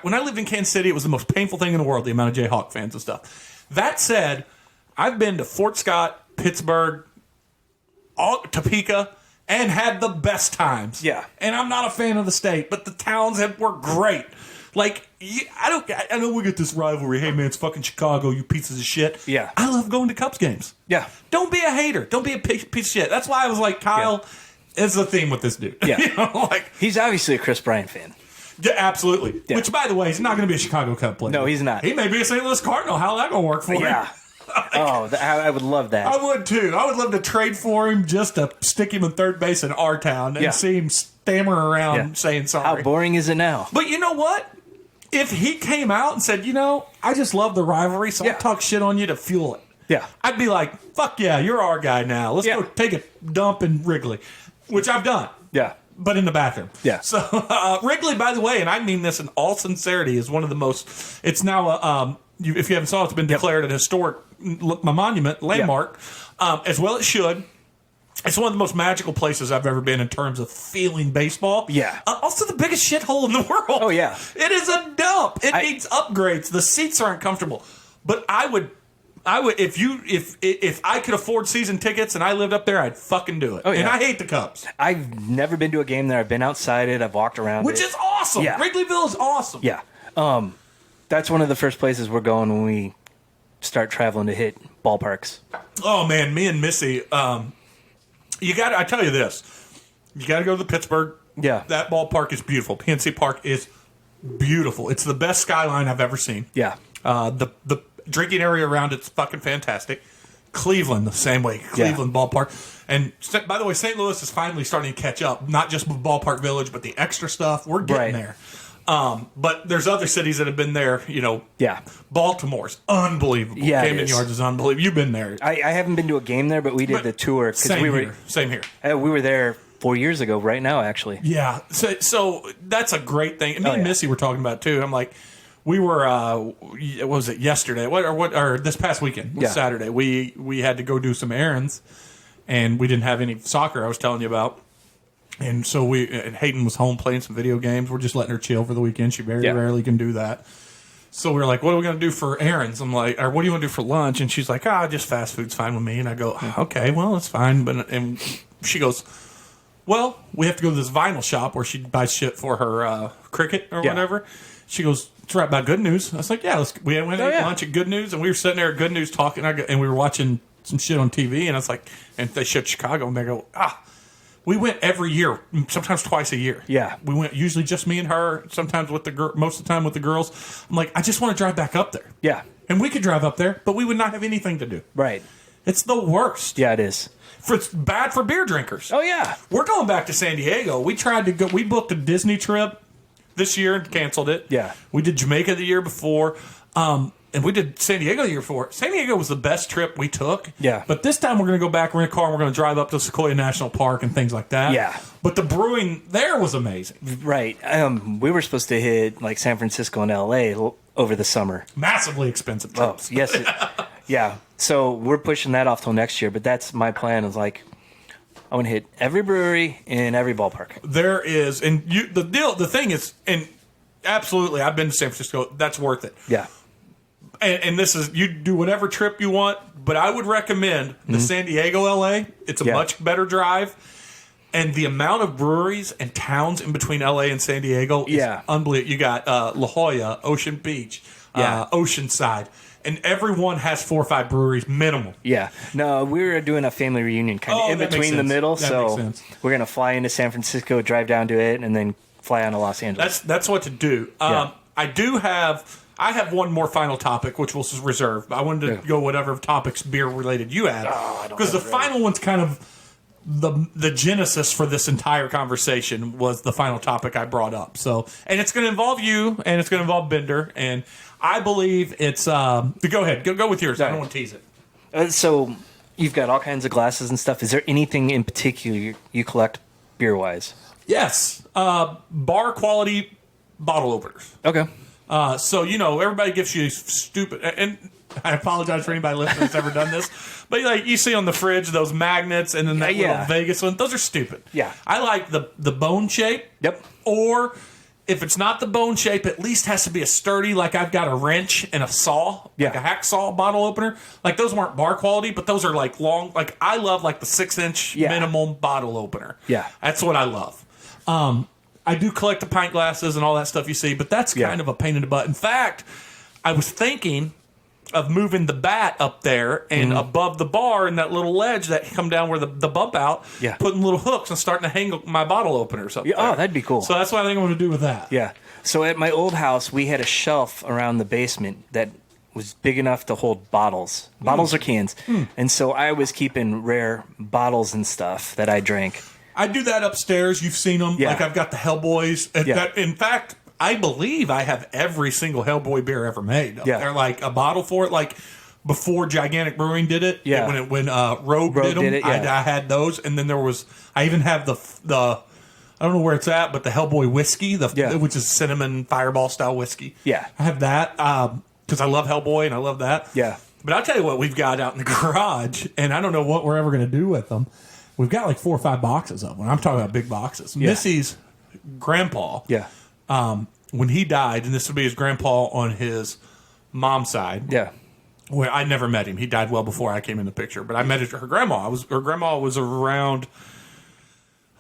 when I lived in Kansas City, it was the most painful thing in the world, the amount of Jayhawk fans and stuff. That said, I've been to Fort Scott, Pittsburgh, Topeka, and had the best times. Yeah. And I'm not a fan of the state, but the towns were great. Like, I know we get this rivalry. Hey, man, it's fucking Chicago, you pieces of shit. Yeah. I love going to Cubs games. Yeah. Don't be a hater. Don't be a piece of shit. That's why I was like, Kyle is the theme with this dude. Yeah. Like, He's obviously a Chris Bryant fan. yeah, absolutely. Yeah. Which, by the way, he's not going to be a Chicago Cub player. No, he's not. He may be a St. Louis Cardinal. How's that going to work for him? Yeah. I would love that. I would too. I would love to trade for him just to stick him in third base in our town and Yeah. see him stammer around Yeah. saying sorry. How boring is it now? But you know what? If he came out and said, I just love the rivalry, so Yeah. I'll talk shit on you to fuel it. Yeah. I'd be like, fuck yeah, you're our guy now. Let's go take a dump in Wrigley, which I've done. Yeah. But in the bathroom. Yeah. So Wrigley, by the way, and I mean this in all sincerity, is one of the most. It's now, if you haven't saw, it's been declared an historic monument, landmark, as well it should. It's one of the most magical places I've ever been in terms of feeling baseball. Yeah. Also, the biggest shithole in the world. Oh, yeah. It is a dump. It needs upgrades. The seats aren't comfortable. But I would if I could afford season tickets and I lived up there, I'd fucking do it. Oh, yeah. And I hate the Cubs, I've never been to a game there. I've been outside it. I've walked around which it. is awesome. Yeah. Wrigleyville is awesome. Yeah. That's one of the first places we're going when we start traveling to hit ballparks. Oh man, me and Missy. I tell you this, you got to go to the Pittsburgh. Yeah. That ballpark is beautiful. PNC Park is beautiful. It's the best skyline I've ever seen. Yeah. The drinking area around it's fucking fantastic. Cleveland, the same way. Cleveland ballpark. And by the way, St. Louis is finally starting to catch up. Not just with Ballpark Village, but the extra stuff. We're getting there. But there's other cities that have been there. Yeah. Baltimore's unbelievable. Yeah, it Camden is. Yards is unbelievable. You've been there. I haven't been to a game there, but we did the tour because Same we were here. Same here. we were there 4 years ago. Right now, actually. Yeah. So that's a great thing. And me and yeah. Missy were talking about it too. I'm like, we were what was it yesterday? Or this past weekend? Yeah. Saturday. We had to go do some errands, and we didn't have any soccer. I was telling you about. And so and Hayden was home playing some video games. We're just letting her chill for the weekend. She very rarely can do that. So we were like, what are we going to do for errands? I'm like, or what do you want to do for lunch? And she's like, just fast food's fine with me. And I go, okay, well, it's fine. And she goes, well, we have to go to this vinyl shop where she buys shit for her cricket or whatever. She goes, it's right by Good News. I was like, we went and ate lunch at Good News. And we were sitting there at Good News talking. And we were watching some shit on TV. And I was like, and they showed Chicago. And they go, we went every year, sometimes twice a year. Yeah. We went usually just me and her, sometimes with most of the time with the girls. I'm like, I just want to drive back up there. Yeah. And we could drive up there, but we would not have anything to do. Right. It's the worst. Yeah, it is. It's bad for beer drinkers. Oh yeah. We're going back to San Diego. We tried to go. We booked a Disney trip this year and canceled it. Yeah. We did Jamaica the year before. And we did San Diego the year before. San Diego was the best trip we took. Yeah. But this time we're going to go back, rent a car, and we're going to drive up to Sequoia National Park and things like that. Yeah. But the brewing there was amazing. Right. We were supposed to hit like San Francisco and LA over the summer. Massively expensive Oh, trips. yes. Yeah. So we're pushing that off till next year, but that's my plan. Is like I want to hit every brewery in every ballpark. There is, and the thing is, and absolutely, I've been to San Francisco. That's worth it. Yeah. And this is, you do whatever trip you want, but I would recommend the San Diego, LA. It's a much better drive. And the amount of breweries and towns in between LA and San Diego is unbelievable. You got La Jolla, Ocean Beach, Oceanside, and everyone has 4 or 5 breweries minimum. Yeah. No, we were doing a family reunion kind of in between the middle. That So we're going to fly into San Francisco, drive down to it, and then fly on to Los Angeles. That's what to do. I have one more final topic, which we'll reserve. I wanted to go whatever topics beer related you had, because the final one's kind of the genesis for this entire conversation was the final topic I brought up. So, and it's going to involve you, and it's going to involve Bender, and I believe it's. Go ahead, go with yours. I don't want to tease it. So you've got all kinds of glasses and stuff. Is there anything in particular you collect beer wise? Yes, bar quality bottle openers. Okay. So, everybody gives you stupid, and I apologize for anybody listening that's ever done this, but like you see on the fridge, those magnets and then that little Vegas one, those are stupid. Yeah. I like the bone shape. Yep. Or if it's not the bone shape, at least has to be a sturdy, like I've got a wrench and a saw, like a hacksaw bottle opener. Like those weren't bar quality, but those are like long, like I love like the 6-inch minimum bottle opener. Yeah. That's what I love. I do collect the pint glasses and all that stuff you see, but that's kind of a pain in the butt. In fact, I was thinking of moving the bat up there and above the bar in that little ledge that come down where the bump out, putting little hooks and starting to hang my bottle openers up there. Oh, that'd be cool. So that's what I think I'm going to do with that. Yeah. So at my old house, we had a shelf around the basement that was big enough to hold bottles or cans. And so I was keeping rare bottles and stuff that I drank. I do that upstairs. You've seen them. Like I've got the Hellboys. In fact, I believe I have every single Hellboy beer ever made. They're like a bottle for it. Like before Gigantic Brewing did it. Yeah. When Rogue did them, I had those. And then there was, I even have the I don't know where it's at, but the Hellboy whiskey, which is cinnamon fireball style whiskey. Yeah. I have that because I love Hellboy and I love that. Yeah. But I'll tell you what we've got out in the garage, and I don't know what we're ever going to do with them. We've got like 4 or 5 boxes of them. I'm talking about big boxes. Yeah. Missy's grandpa, when he died, and this would be his grandpa on his mom's side. Yeah. Well, I never met him. He died well before I came in the picture. But I met her grandma. Her grandma was around,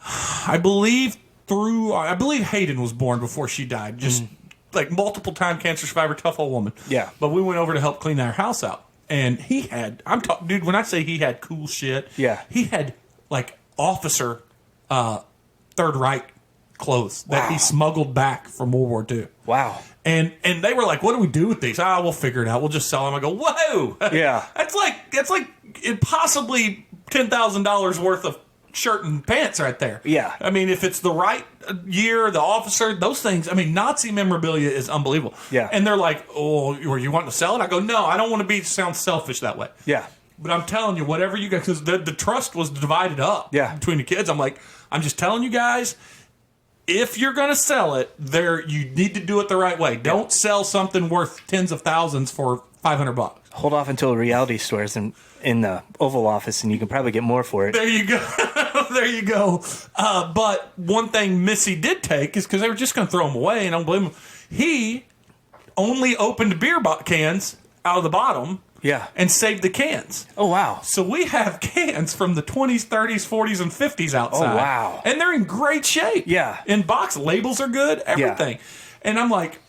I believe Hayden was born before she died. Just like multiple time cancer survivor, tough old woman. Yeah. But we went over to help clean our house out. And he had, dude, when I say he had cool shit, he had like officer Third Reich clothes that he smuggled back from World War II. Wow. And they were like, what do we do with these? We'll figure it out. We'll just sell them. I go, whoa. Yeah. That's like possibly $10,000 worth of shirt and pants right there. Yeah. I mean, if it's the right year, the officer, those things, I mean, Nazi memorabilia is unbelievable. Yeah. And they're like, oh, were you wanting to sell it? I go, no, I don't want to sound selfish that way. Yeah. But I'm telling you, whatever you guys, because the trust was divided up between the kids. I'm just telling you guys, if you're going to sell it, you need to do it the right way. Don't sell something worth tens of thousands for $500. Hold off until Reality Stores in the Oval Office, and you can probably get more for it. There you go. There you go. But one thing Missy did take is because they were just going to throw them away, and I don't blame him. He only opened beer cans out of the bottom. Yeah. And saved the cans. Oh, wow. So we have cans from the 20s, 30s, 40s, and 50s outside. Oh, wow. And they're in great shape. Yeah. In box. Labels are good. Everything. Yeah. And I'm like,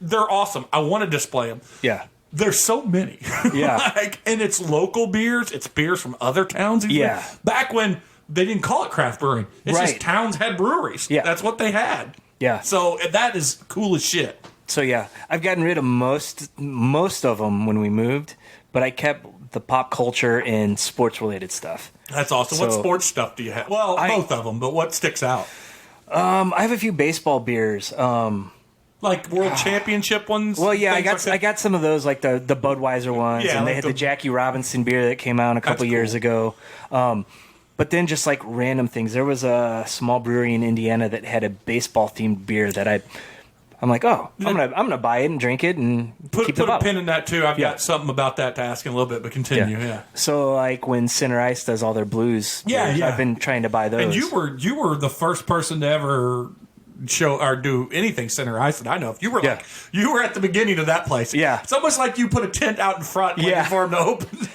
they're awesome. I want to display them. Yeah. There's so many. Yeah. And it's local beers. It's beers from other towns. Even. Yeah. Back when they didn't call it craft brewing. It's just towns had breweries. Yeah. That's what they had. Yeah. So that is cool as shit. So, yeah, I've gotten rid of most of them when we moved, but I kept the pop culture and sports-related stuff. That's awesome. So, what sports stuff do you have? Well, both of them, but what sticks out? I have a few baseball beers. Like World Championship ones? Well, yeah, I got some of those, like the Budweiser ones, and they had the Jackie Robinson beer that came out a couple years ago. But then just like random things. There was a small brewery in Indiana that had a baseball-themed beer that I I'm like, oh, I'm gonna buy it and drink it and keep the Put a bottle. pin in that too. I've got something about that to ask in a little bit, but continue. Yeah. So like when Center Ice does all their blues, beers, I've been trying to buy those. And you were the first person to ever show or do anything Center Ice that I know of. You were like you were at the beginning of that place. Yeah. It's almost like you put a tent out in front waiting for them to open.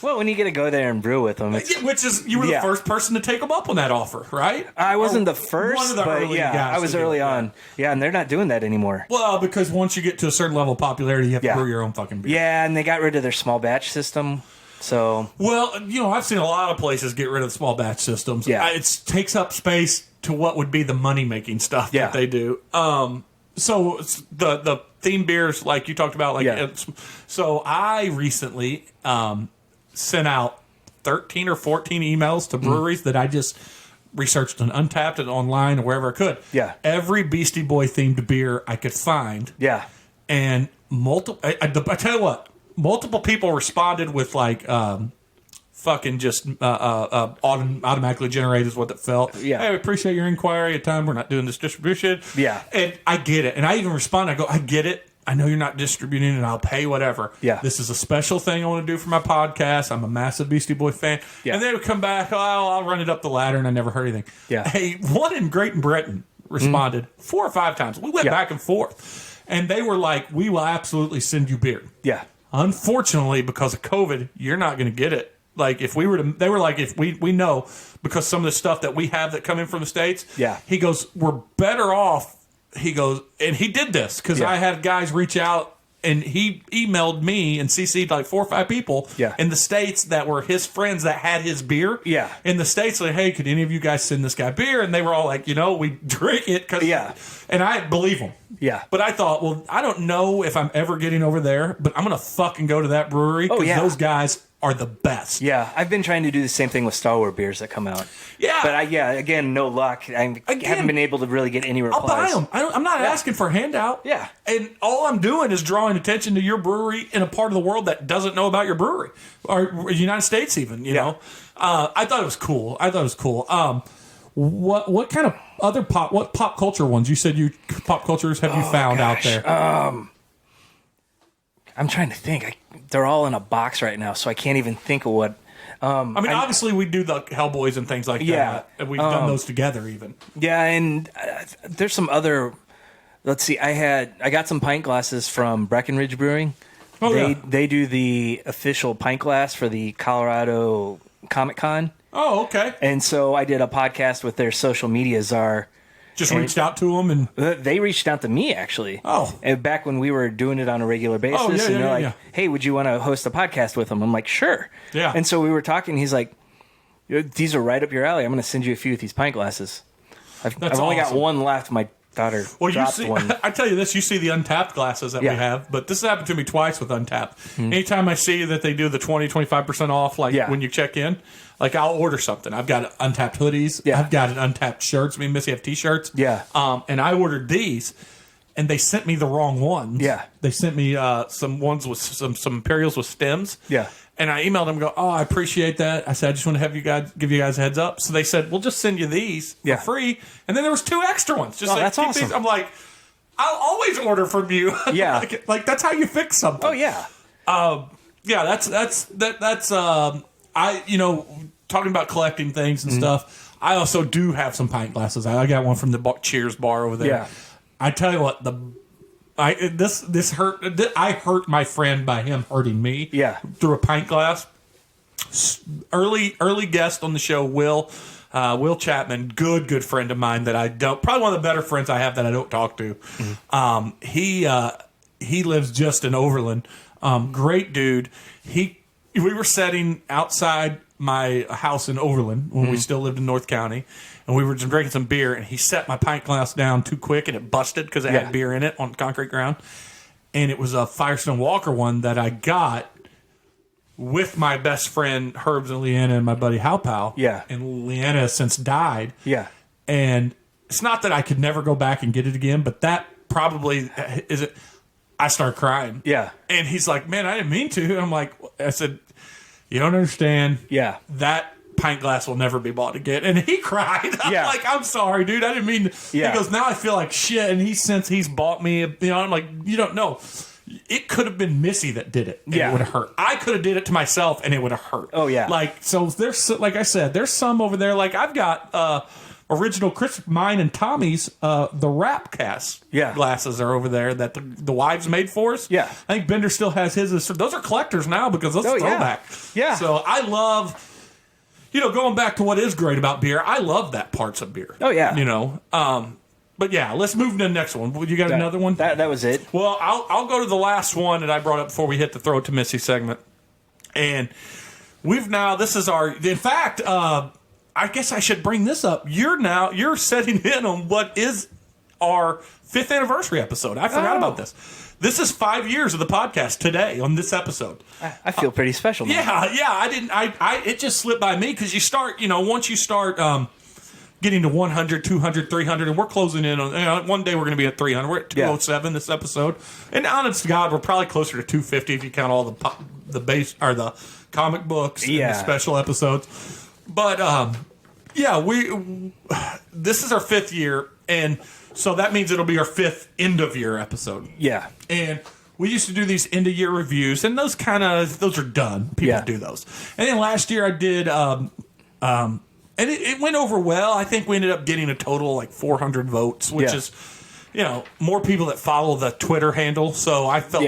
Well, when you get to go there and brew with them, Which is you were the first person to take them up on that offer, right? I wasn't the One first, of the but early yeah, guys I was to do early it, on. Yeah, and they're not doing that anymore. Well, because once you get to a certain level of popularity, you have to brew your own fucking beer. Yeah, and they got rid of their small batch system. So Well, I've seen a lot of places get rid of small batch systems. Yeah. It takes up space to what would be the money-making stuff that they do. So it's the theme beers, like you talked about, so I recently sent out 13 or 14 emails to breweries that I just researched on Untapped and online or wherever I could. Yeah. Every Beastie Boy themed beer I could find. yeah, And I tell you what, multiple people responded with like fucking just automatically generated is what it felt. Yeah. Hey, we appreciate your inquiry. At time we're not doing this distribution. Yeah. And I get it. And I even respond. I go, I get it. I know you're not distributing it. I'll pay whatever. Yeah. This is a special thing I want to do for my podcast. I'm a massive Beastie Boy fan. Yeah. And they would come back. Oh, I'll run it up the ladder, and I never heard anything. Yeah. Hey, one in Great Britain responded 4 or 5 times. We went back and forth, and they were like, "We will absolutely send you beer." yeah, Unfortunately, because of COVID, you're not going to get it. Like if we were to, they were like, if we know because some of the stuff that we have that come in from the States. Yeah. He goes, we're better off. He goes, and he did this because I had guys reach out and he emailed me and CC'd like 4 or 5 people in the States that were his friends that had his beer. Yeah. In the States, like, hey, could any of you guys send this guy beer? And they were all like, we drink it. And I believe them. Yeah. But I thought, well, I don't know if I'm ever getting over there, but I'm going to fucking go to that brewery because those guys are the best. Yeah, I've been trying to do the same thing with Star Wars beers that come out. Yeah. But again, no luck. I haven't been able to really get any replies. I'll buy them. I'm not asking for a handout. Yeah. And all I'm doing is drawing attention to your brewery in a part of the world that doesn't know about your brewery. Or United States even, you know. I thought it was cool. What kind of other pop culture ones? You said pop cultures have you found out there? I'm trying to think. They're all in a box right now, so I can't even think of what. Obviously, we do the Hellboys and things like that. And we've done those together even. Yeah, and there's some other. Let's see. I got some pint glasses from Breckenridge Brewing. They do the official pint glass for the Colorado Comic Con. Oh, okay. And so I did a podcast with their social media czar. Just reached out to them and they reached out to me actually. Oh, and back when we were doing it on a regular basis, and they're like, "Hey, would you want to host a podcast with them?" I'm like, "Sure." Yeah. And so we were talking. He's like, "These are right up your alley. I'm going to send you a few of these pint glasses." I've only got one left. My daughter dropped one. I tell you this, you see the Untapped glasses that we have, but this has happened to me twice with Untapped. Anytime I see that they do the 20-25% off, when you check in, like I'll order something. I've got Untapped hoodies. Yeah. I've got an Untapped shirts. Me and Missy have t-shirts. Yeah. And I ordered these, and they sent me the wrong ones. Yeah. They sent me some ones with some Imperials with stems. Yeah. And I emailed them and go, I appreciate that. I said, I just want to give you guys a heads up. So they said, we'll just send you these for free. And then there was 2 extra ones. Just that's awesome. These. I'm like, I'll always order from you. Yeah. like that's how you fix something. Oh yeah. That's talking about collecting things and stuff. I also do have some pint glasses. I got one from the Cheers bar over there. Yeah. I tell you what, this hurt. I hurt my friend by him hurting me. Yeah. Through a pint glass. Early guest on the show, Will Chapman, good friend of mine that I don't, probably one of the better friends I have that I don't talk to. He lives just in Overland. Great dude. We were sitting outside my house in Overland when we still lived in North County, and we were just drinking some beer, and he set my pint glass down too quick, and it busted because it had beer in it on concrete ground. And it was a Firestone Walker one that I got with my best friend Herbs and Leanna and my buddy Howpow. Yeah. And Leanna has since died. Yeah. And it's not that I could never go back and get it again, but that probably is it. I started crying. Yeah. And he's like, man, I didn't mean to. And I'm like, I said, you don't understand. Yeah. That pint glass will never be bought again. And he cried. I'm Yeah. like, I'm sorry, dude. I didn't mean to. Yeah. He goes, now I feel like shit. And since he's bought me, I'm like, you don't know. It could have been Missy that did it. And Yeah. it would have hurt. I could have did it to myself and it would have hurt. Oh, yeah. Like, so there's, like I said, there's some over there. Like I've got, original Chris, mine and Tommy's, the wrap cast glasses are over there that the wives made for us. Yeah. I think Bender still has his. Those are collectors now because those are throwback. Yeah. So I love, going back to what is great about beer, I love that parts of beer. Oh, yeah. But yeah, let's move to the next one. You got another one? That was it. Well, I'll go to the last one that I brought up before we hit the throw it to Missy segment. And this is our, in fact, I guess I should bring this up. You're setting in on what is our 5th anniversary episode. I forgot about this. This is 5 years of the podcast today on this episode. I feel pretty special now. Yeah. It just slipped by me because you start, once you start getting to 100, 200, 300, and we're closing in on, one day we're going to be at 300. We're at 207 this episode. And honest to God, we're probably closer to 250 if you count all the base or the comic books and the special episodes. But this is our 5th year, and so that means it'll be our 5th end of year episode. Yeah. And we used to do these end of year reviews, and those are done. People do those. And then last year I did, and it went over well. I think we ended up getting a total of like 400 votes, which is, more people that follow the Twitter handle. So I felt,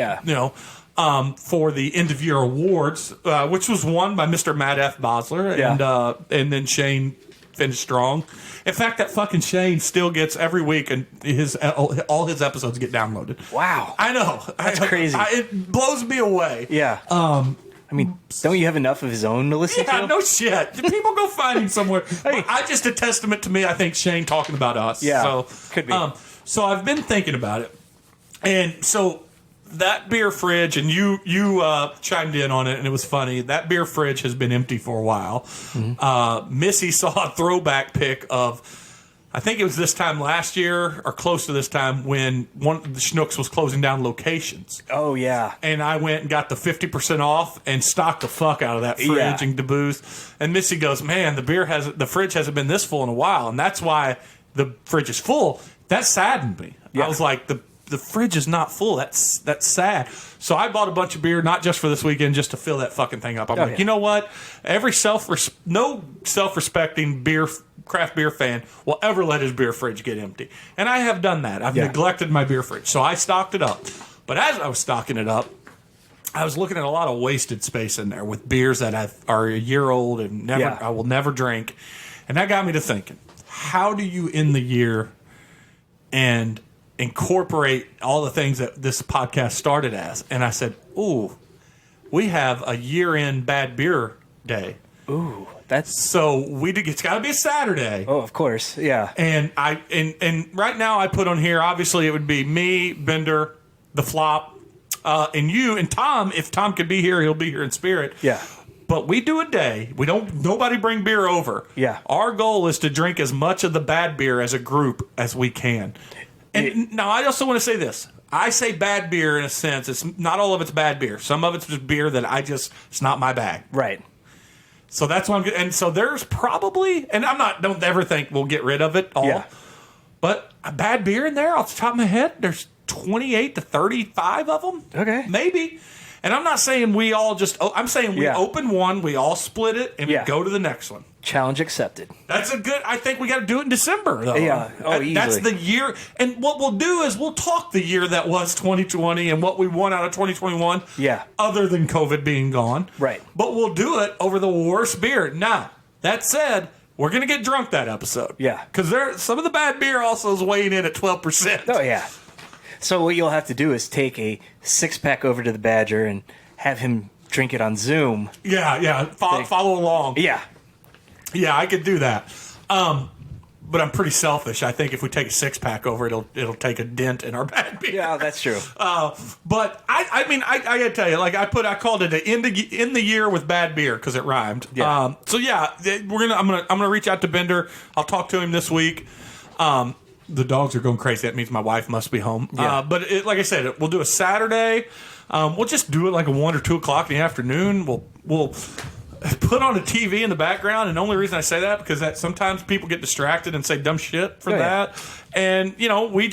for the end of year awards, which was won by Mr. Matt F. Bosler, and then Shane finished strong. In fact, that fucking Shane still gets every week, and all his episodes get downloaded. Wow, I know, that's crazy. It blows me away. Yeah. I mean, don't you have enough of his own to listen to? Yeah, no shit. People go find him somewhere. I just a testament to me. I think Shane talking about us. Yeah, so could be. So I've been thinking about it, and so that beer fridge, and you chimed in on it, and it was funny. That beer fridge has been empty for a while. Mm-hmm. Missy saw a throwback pic of, I think it was this time last year or close to this time when one of the Schnucks was closing down locations. Oh yeah, and I went and got the 50% off and stocked the fuck out of that fridge and the booze. And Missy goes, "Man, the fridge hasn't been this full in a while, and that's why the fridge is full." That saddened me. I was like, the fridge is not full. That's sad. So I bought a bunch of beer, not just for this weekend, just to fill that fucking thing up. I'm like, you know what? Every no self-respecting craft beer fan will ever let his beer fridge get empty. And I have done that. I've neglected my beer fridge. So I stocked it up. But as I was stocking it up, I was looking at a lot of wasted space in there with beers that are a year old and I will never drink. And that got me to thinking, how do you end the year and incorporate all the things that this podcast started as? And I said, ooh, we have a year-end bad beer day. Ooh, that's so it's got to be a Saturday. Oh, of course, yeah. And and right now I put on here, obviously it would be me, Bender, the Flop, and you and Tom. If Tom could be here, he'll be here in spirit. Yeah. But we do a day. Nobody bring beer over. Yeah. Our goal is to drink as much of the bad beer as a group as we can. And now I also want to say this. I say bad beer in a sense. It's not all of it's bad beer. Some of it's just beer that it's not my bag. Right. So that's why and so there's probably, and don't ever think we'll get rid of it all. Yeah. But a bad beer in there off the top of my head, there's 28 to 35 of them. Okay. Maybe. And I'm not saying we all I'm saying we open one, we all split it, and we go to the next one. Challenge accepted. I think we got to do it in December, though. Yeah. Oh, easily. That's the year. And what we'll do is we'll talk the year that was 2020 and what we want out of 2021. Yeah. Other than COVID being gone. Right. But we'll do it over the worst beer. Now, that said, we're going to get drunk that episode. Yeah. Because some of the bad beer also is weighing in at 12%. Oh, yeah. So what you'll have to do is take a 6-pack over to the Badger and have him drink it on Zoom. Yeah. Follow along. Yeah. Yeah, I could do that. But I'm pretty selfish. I think if we take a 6-pack over, it'll take a dent in our bad beer. Yeah, that's true. But I mean, I gotta tell you, like I called it an end the year with bad beer because it rhymed. Yeah. So yeah, I'm gonna reach out to Bender. I'll talk to him this week. The dogs are going crazy. That means my wife must be home. Yeah. But like I said, we'll do a Saturday. We'll just do it like a 1 or 2 o'clock in the afternoon. We'll put put on a TV in the background, and the only reason I say that because that sometimes people get distracted and say dumb shit for that. And we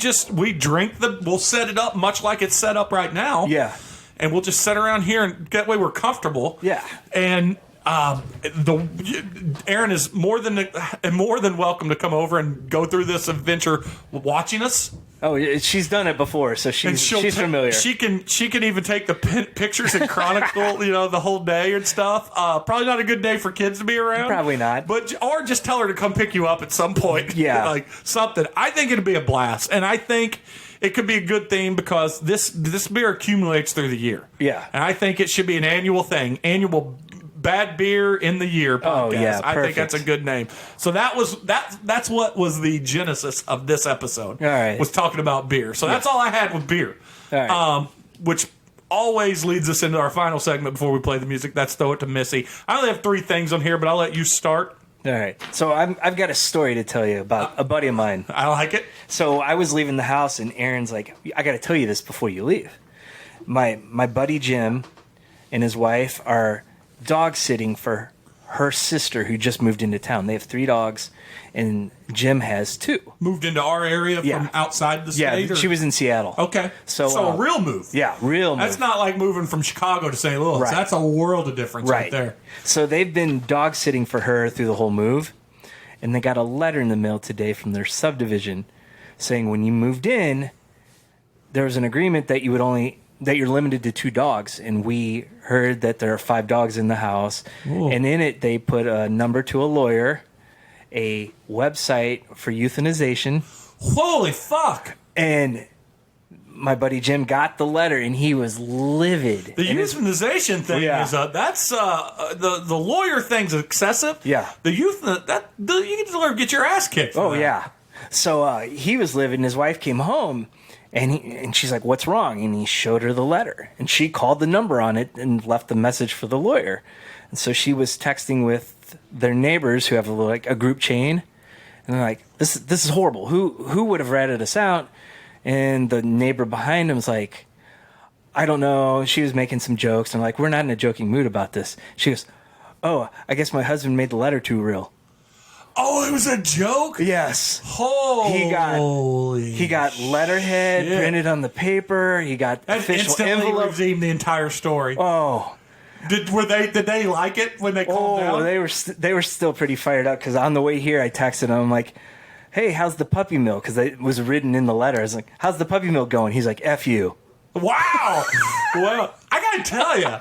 drink we'll set it up much like it's set up right now. Yeah. And we'll just sit around here, and that way we're comfortable. Yeah. And Erin is more than welcome to come over and go through this adventure watching us. Oh, she's done it before, so she's familiar. She can even take the pictures and chronicle, the whole day and stuff. Probably not a good day for kids to be around. Probably not. Or just tell her to come pick you up at some point. Yeah, like something. I think it'd be a blast, and I think it could be a good thing because this beer accumulates through the year. Yeah, and I think it should be an annual thing. Annual Bad Beer in the Year podcast. Oh, yeah, I think that's a good name. So that's what was the genesis of this episode. All right. Was talking about beer. So that's all I had with beer. All right. Which always leads us into our final segment before we play the music. That's Throw It to Missy. I only have 3 things on here, but I'll let you start. All right. So I've got a story to tell you about a buddy of mine. I like it. So I was leaving the house, and Aaron's like, I got to tell you this before you leave. My buddy Jim and his wife are dog sitting for her sister who just moved into town. They have 3 dogs, and Jim has 2. Moved into our area from outside the state? Yeah, she was in Seattle. Okay. So a real move. Yeah, real move. That's not like moving from Chicago to St. Louis. Right. That's a world of difference right there. So they've been dog sitting for her through the whole move, and they got a letter in the mail today from their subdivision saying when you moved in, there was an agreement that you're limited to 2 dogs, and we heard that there are 5 dogs in the house. Ooh. And in it they put a number to a lawyer, a website for euthanization. Holy fuck! And my buddy Jim got the letter, and he was livid. The euthanization thing is that's the lawyer thing's excessive. Yeah, the you can get your ass kicked. Oh yeah. So he was livid, and his wife came home. And she's like, what's wrong? And he showed her the letter. And she called the number on it and left the message for the lawyer. And so she was texting with their neighbors who have a group chain. And they're like, this is horrible. Who would have ratted us out? And the neighbor behind him was like, I don't know. She was making some jokes. And I'm like, we're not in a joking mood about this. She goes, oh, I guess my husband made the letter too real. Oh, it was a joke? Yes. Holy He got letterhead printed on the paper. He got official envelope. Redeemed the entire story. Oh. Did they like it when they called down? They were still pretty fired up because on the way here I texted him like, hey, how's the puppy mill? Because it was written in the letter. I was like, how's the puppy mill going? He's like, F you. Wow. Well, I got to tell you.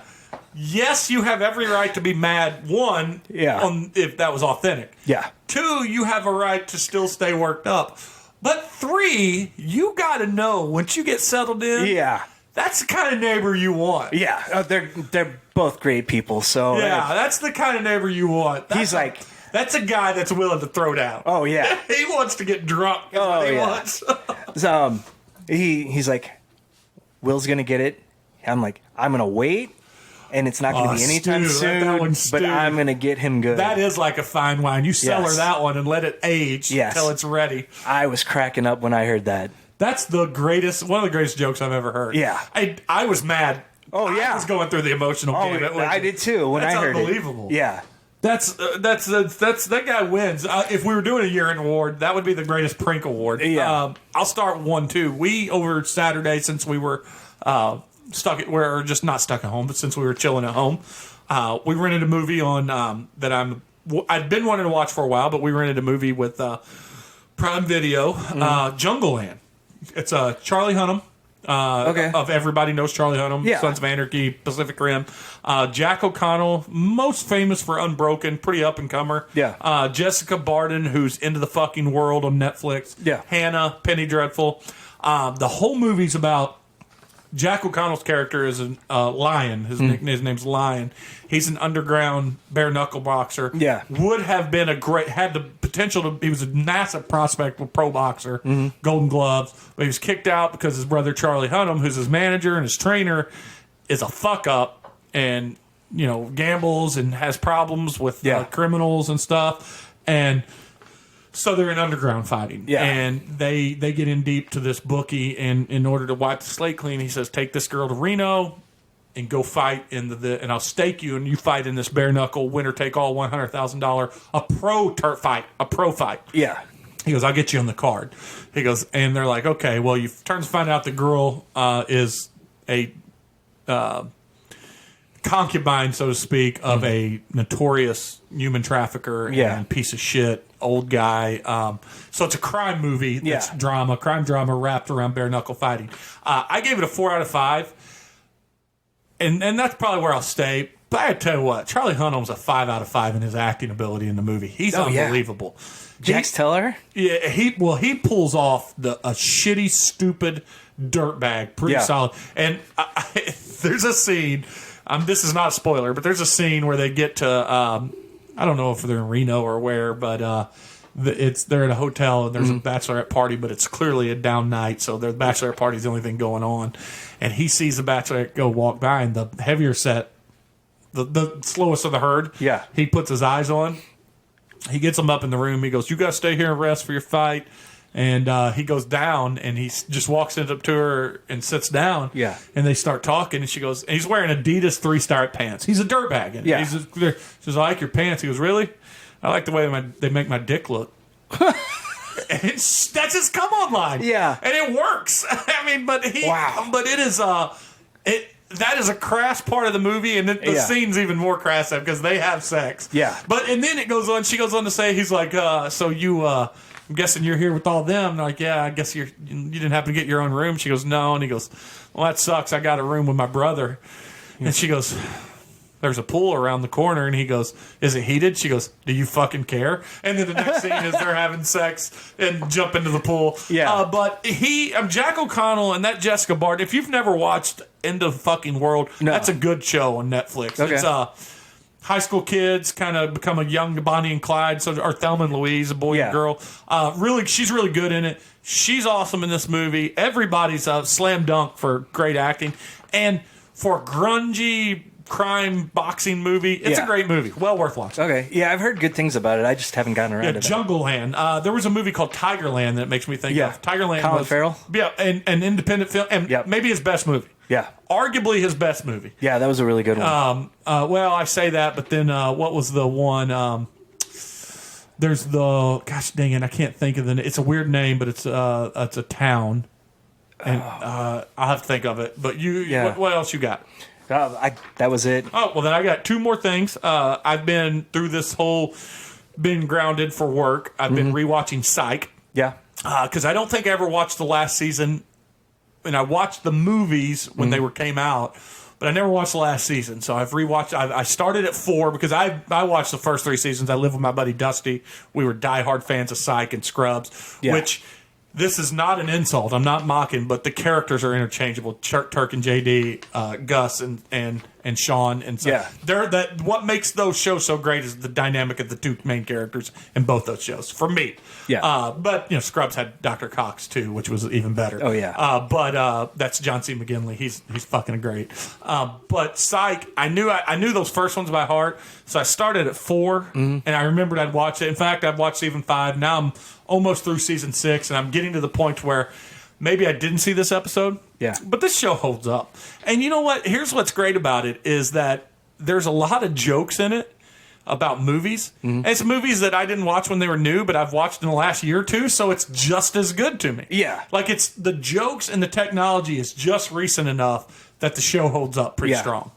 Yes, you have every right to be mad. 1, on if that was authentic. Yeah. 2, you have a right to still stay worked up. But 3, you got to know once you get settled in. Yeah. That's the kind of neighbor you want. Yeah, they're both great people. So that's the kind of neighbor you want. That's a guy that's willing to throw down. Oh yeah, he wants to get drunk. Wants. So he's like, Will's gonna get it. I'm like, I'm gonna wait. And it's not going to be anytime soon, but I'm going to get him good. That is like a fine wine. You sell her that one and let it age until it's ready. I was cracking up when I heard that. That's one of the greatest jokes I've ever heard. Yeah. I was mad. Oh, yeah. I was going through the emotional game. I did too when I heard it. That's unbelievable. Yeah. That's that guy wins. If we were doing a year-end award, that would be the greatest prank award. Yeah. I'll start 1 too. We over Saturday, since we were we're just not stuck at home, but since we were chilling at home, we rented a movie on that I'd been wanting to watch for a while, but we rented a movie with Prime Video, Jungle Land. It's Charlie Hunnam. Of Everybody Knows Charlie Hunnam, Sons of Anarchy, Pacific Rim. Jack O'Connell, most famous for Unbroken, pretty up-and-comer. Yeah. Jessica Barden, who's Into the Fucking World on Netflix. Yeah. Hannah, Penny Dreadful. The whole movie's about Jack O'Connell's character is a lion. His name's Lion. He's an underground bare-knuckle boxer. Yeah. Would have been had the potential to... He was a massive prospect with pro boxer, Golden Gloves, but he was kicked out because his brother Charlie Hunnam, who's his manager and his trainer, is a fuck-up and, gambles and has problems with criminals and stuff. And... So they're in underground fighting, and they get in deep to this bookie, and in order to wipe the slate clean, he says, take this girl to Reno, and go fight in and I'll stake you and you fight in this bare knuckle winner take all $100,000 a pro fight. Yeah. He goes, I'll get you on the card. He goes, and they're like, okay, well, you turns to find out the girl is a concubine, so to speak, of a notorious human trafficker and piece of shit old guy. So it's a crime movie. That's crime drama wrapped around bare knuckle fighting. I gave it a 4 out of 5, and that's probably where I'll stay. But I tell you what, Charlie Hunnam's a 5 out of 5 in his acting ability in the movie. He's unbelievable. Jax Teller? Yeah, he pulls off a shitty, stupid dirtbag pretty solid. And there's a scene. This is not a spoiler, but there's a scene where they get to I don't know if they're in Reno or where, but they're at a hotel and there's a bachelorette party, but it's clearly a down night, so the bachelorette party is the only thing going on. And he sees the bachelorette go walk by, and the heavier set, the slowest of the herd, he puts his eyes on. He gets him up in the room. He goes, "You got to stay here and rest for your fight." And he goes down, and he just walks up to her and sits down. Yeah. And they start talking, and she goes, and he's wearing Adidas 3-star pants. He's a dirtbag. And Yeah. she says, "I like your pants." He goes, "Really? I like the way they make my dick look." And that's his come on line. Yeah. And it works. I mean, but it is that is a crass part of the movie, and the scene's even more crass because they have sex. Yeah. And then it goes on. She goes on to say, he's like, "So you, I'm guessing you're here with all them." And they're like, "Yeah, I guess you didn't happen to get your own room." She goes, "No." And he goes, "Well, that sucks. I got a room with my brother." And she goes, "There's a pool around the corner." And he goes, "Is it heated?" She goes, "Do you fucking care?" And then the next scene is they're having sex and jump into the pool. Yeah. But Jack O'Connell and that Jessica Barton, if you've never watched End of Fucking World, that's a good show on Netflix. Okay. It's high school kids kind of become a young Bonnie and Clyde, or Thelma and Louise, a boy and girl. She's really good in it. She's awesome in this movie. Everybody's a slam dunk for great acting. And for a grungy crime boxing movie, it's a great movie. Well worth watching. Okay. Yeah, I've heard good things about it. I just haven't gotten around to it. Jungleland. There was a movie called Tigerland that makes me think of. Tigerland. Colin Farrell? Yeah, an independent film. And maybe his best movie. Yeah. Arguably his best movie. Yeah, that was a really good one. Well, I say that, but then what was the one? There's gosh dang it, I can't think of it's a weird name, but it's a town, and I'll have to think of it. But what else you got? That was it. Oh, well, then I got 2 more things. I've been through this been grounded for work. I've been rewatching Psych. Yeah. Because I don't think I ever watched the last season. And I watched the movies when they came out, but I never watched the last season. So I've rewatched. I started at 4 because I watched the first 3 seasons. I lived with my buddy Dusty. We were diehard fans of Psych and Scrubs, which this is not an insult. I'm not mocking, but the characters are interchangeable. Turk and JD, Gus and Sean, and so what makes those shows so great is the dynamic of the 2 main characters in both those shows. For me, but Scrubs had Dr. Cox too, which was even better. Oh yeah, but that's John C. McGinley. He's fucking great. But Psych, I knew those first ones by heart, so I started at 4, and I remembered I'd watched it. In fact, I've watched season 5. Now I'm almost through season 6, and I'm getting to the point where maybe I didn't see this episode. Yeah. But this show holds up. And you know what? Here's what's great about it is that there's a lot of jokes in it about movies. And it's movies that I didn't watch when they were new, but I've watched in the last year or 2, so it's just as good to me. Yeah. Like it's the jokes and the technology is just recent enough that the show holds up pretty strong.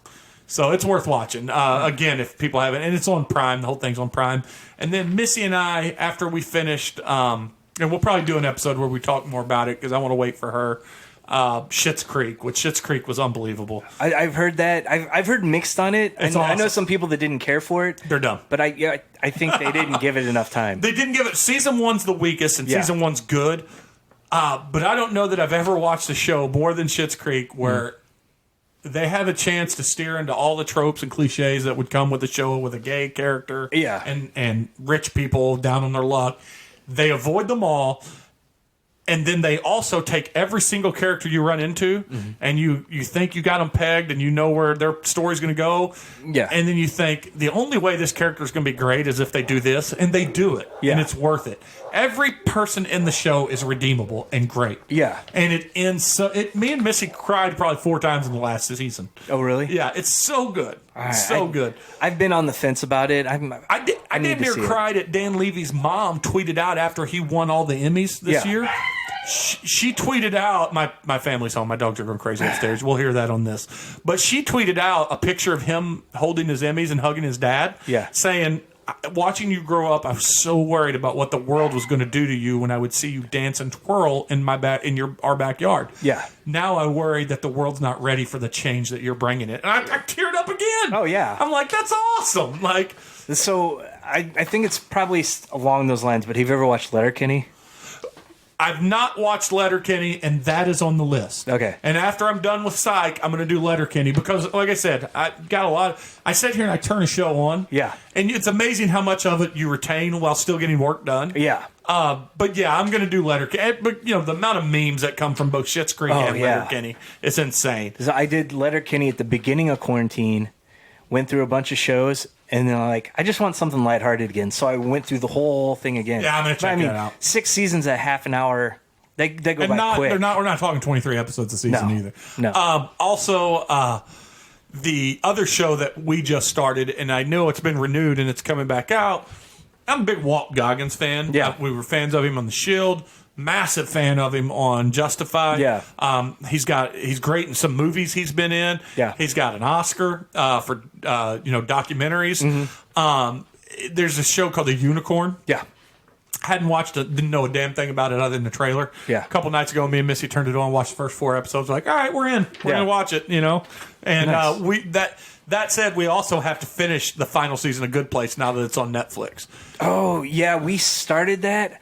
So it's worth watching. Again, if people haven't, and it's on Prime, the whole thing's on Prime. And then Missy and I, after we finished, and we'll probably do an episode where we talk more about it because I want to wait for her. Schitt's Creek, which Schitt's Creek was unbelievable. I've heard that. I've heard mixed on it. And awesome. I know some people that didn't care for it. They're dumb. But I think they didn't give it enough time. They didn't give it. Season 1's the weakest, and season 1's good. But I don't know that I've ever watched a show more than Schitt's Creek where they have a chance to steer into all the tropes and cliches that would come with a show with a gay character and rich people down on their luck. They avoid them all. And then they also take every single character you run into, and you think you got them pegged, and you know where their story's going to go. Yeah. And then you think the only way this character is going to be great is if they do this, and they do it, Yeah. and it's worth it. Every person in the show is redeemable and great. Yeah. And it ends so. Me and Missy cried probably 4 times in the last season. Oh, really? Yeah, it's so good. So good. I've been on the fence about it. I I need damn to near see it. cried at Dan Levy's mom tweeted out after he won all the Emmys this Yeah. year. She tweeted out, my family's home, my dogs are going crazy upstairs. We'll hear that on this. But she tweeted out a picture of him holding his Emmys and hugging his dad, Yeah. saying, watching you grow up, I was so worried about what the world was going to do to you when I would see you dance and twirl in our backyard. Yeah. Now I worry that the world's not ready for the change that you're bringing it. And I teared up again. Oh, yeah. I'm like, that's awesome. Like, So I think it's probably along those lines. But have you ever watched Letterkenny? I've not watched Letterkenny, and that is on the list. Okay. And after I'm done with Psych, I'm going to do Letterkenny because, like I said, I got a lot. I sit here and I turn a show on. Yeah. And it's amazing how much of it you retain while still getting work done. Yeah. But yeah, I'm going to do Letterkenny. But the amount of memes that come from both Schitt's Creek and yeah. Letterkenny, it's insane. So I did Letterkenny at the beginning of quarantine, went through a bunch of shows, and then I just want something lighthearted again. So I went through the whole thing again. Yeah, I'm gonna check that out. 6 seasons at half an hour. They go by quick. We're not talking 23 episodes a season either. No. Also, the other show that we just started, and I know it's been renewed and it's coming back out. I'm a big Walt Goggins fan. Yeah. We were fans of him on The Shield. Massive fan of him on Justified. Yeah. He's great in some movies he's been in. Yeah. He's got an Oscar for documentaries. There's a show called The Unicorn. Yeah. Hadn't watched it, didn't know a damn thing about it other than the trailer. Yeah. A couple nights ago, me and Missy turned it on, watched the first 4 episodes. Like, all right, we're in. We're Yeah. gonna watch it. And Nice. that said, we also have to finish the final season of Good Place now that it's on Netflix. Oh yeah, we started that.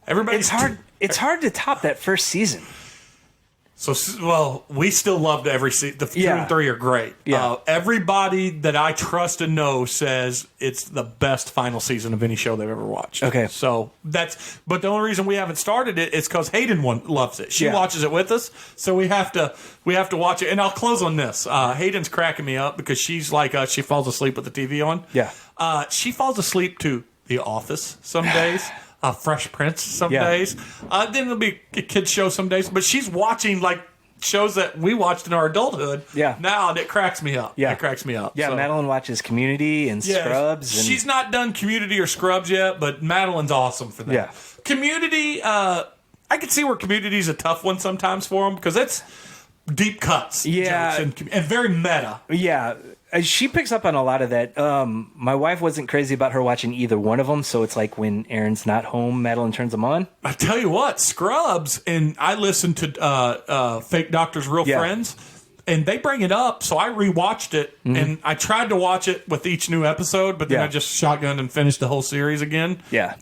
Everybody's It's hard to top that first season. So, well, we still loved every season. The 2 Yeah. and 3 are great. Yeah. Everybody that I trust and know says it's the best final season of any show they've ever watched. Okay. So but the only reason we haven't started it is because Hayden loves it. She Yeah. watches it with us, so we have to watch it. And I'll close on this. Hayden's cracking me up because she's like she falls asleep with the TV on. Yeah. She falls asleep to The Office some days. Fresh Prince some Yeah. days. Then it'll be a kid's show some days. But she's watching like shows that we watched in our adulthood. Yeah. Now, and it cracks me up. Yeah. It cracks me up. Yeah, So, Madeline watches Community and yeah, Scrubs. And, she's not done Community or Scrubs yet, but Madeline's awesome for that. Yeah. Community, I can see where Community's a tough one sometimes for them because it's deep cuts. Yeah. jokes, and very meta. Yeah, she picks up on a lot of that. My wife wasn't crazy about her watching either one of them, so it's like when Aaron's not home, Madeline turns them on. I tell you what, Scrubs, and I listen to Fake Doctors, Real Yeah. Friends, and they bring it up. So I rewatched it, and I tried to watch it with each new episode, but then Yeah. I just shotgunned and finished the whole series again. Yeah.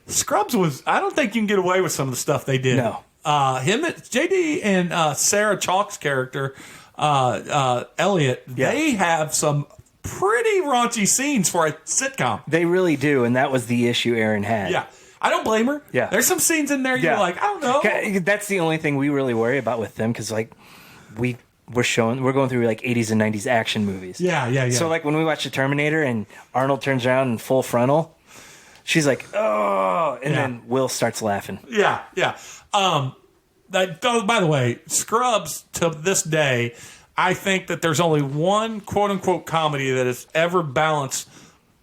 Scrubs I don't think you can get away with some of the stuff they did. No. JD and Sarah Chalk's character, Elliot, Yeah. they have some pretty raunchy scenes for a sitcom. They really do, and that was the issue Aaron had. Yeah. I don't blame her. Yeah. There's some scenes in there you're Yeah. like, I don't know. Okay, that's the only thing we really worry about with them, because we're going through like 80s and 90s action movies. Yeah. So like when we watch the Terminator and Arnold turns around in full frontal, she's like, oh, and Yeah. then Will starts laughing. Yeah. By the way, Scrubs to this day, I think that there's only one quote unquote comedy that has ever balanced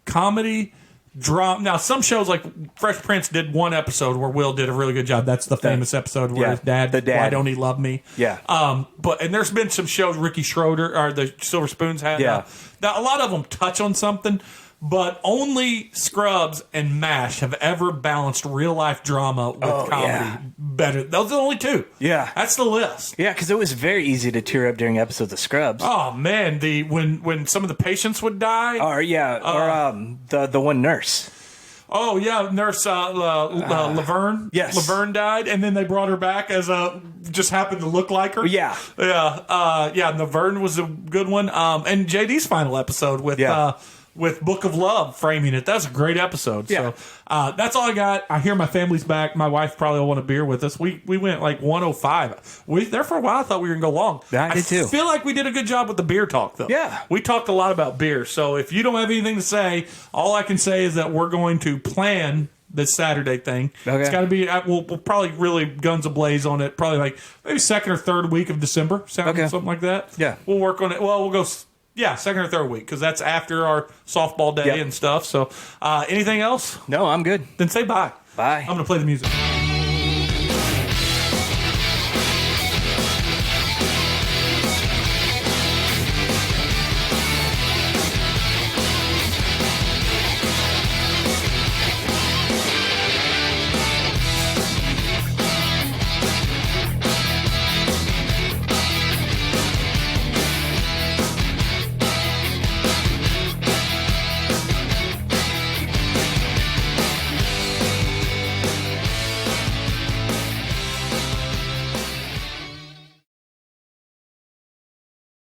comedy, drama. Now, some shows like Fresh Prince did one episode where Will did a really good job. That's the famous episode where yeah, his dad, the dad. Why Don't He Love Me? Yeah. And there's been some shows Ricky Schroeder or the Silver Spoons had. Yeah. Now, a lot of them touch on something, but only Scrubs and MASH have ever balanced real life drama with comedy yeah. better. Those are the only two. Yeah. That's the list. Yeah, because it was very easy to tear up during episodes of Scrubs. Oh man, when some of the patients would die. The one nurse. Oh yeah, Nurse Laverne. Yes. Laverne died, and then they brought her back as just happened to look like her. Yeah. Laverne was a good one. And JD's final episode with Yeah. with Book of Love framing it. That's a great episode. Yeah. So that's all I got. I hear my family's back. My wife probably will want a beer with us. We went like 105. There for a while. I thought we were going to go long. Yeah, I did too. feel like we did a good job with the beer talk, though. Yeah. We talked a lot about beer. So if you don't have anything to say, all I can say is that we're going to plan this Saturday thing. Okay. It's got to be, we'll probably really guns ablaze on it, probably like maybe second or third week of December, something like that. Yeah. We'll work on it. Well, we'll go, second or third week, because that's after our softball day Yep. and stuff. So anything else? No, I'm good. Then say bye. Bye. I'm going to play the music.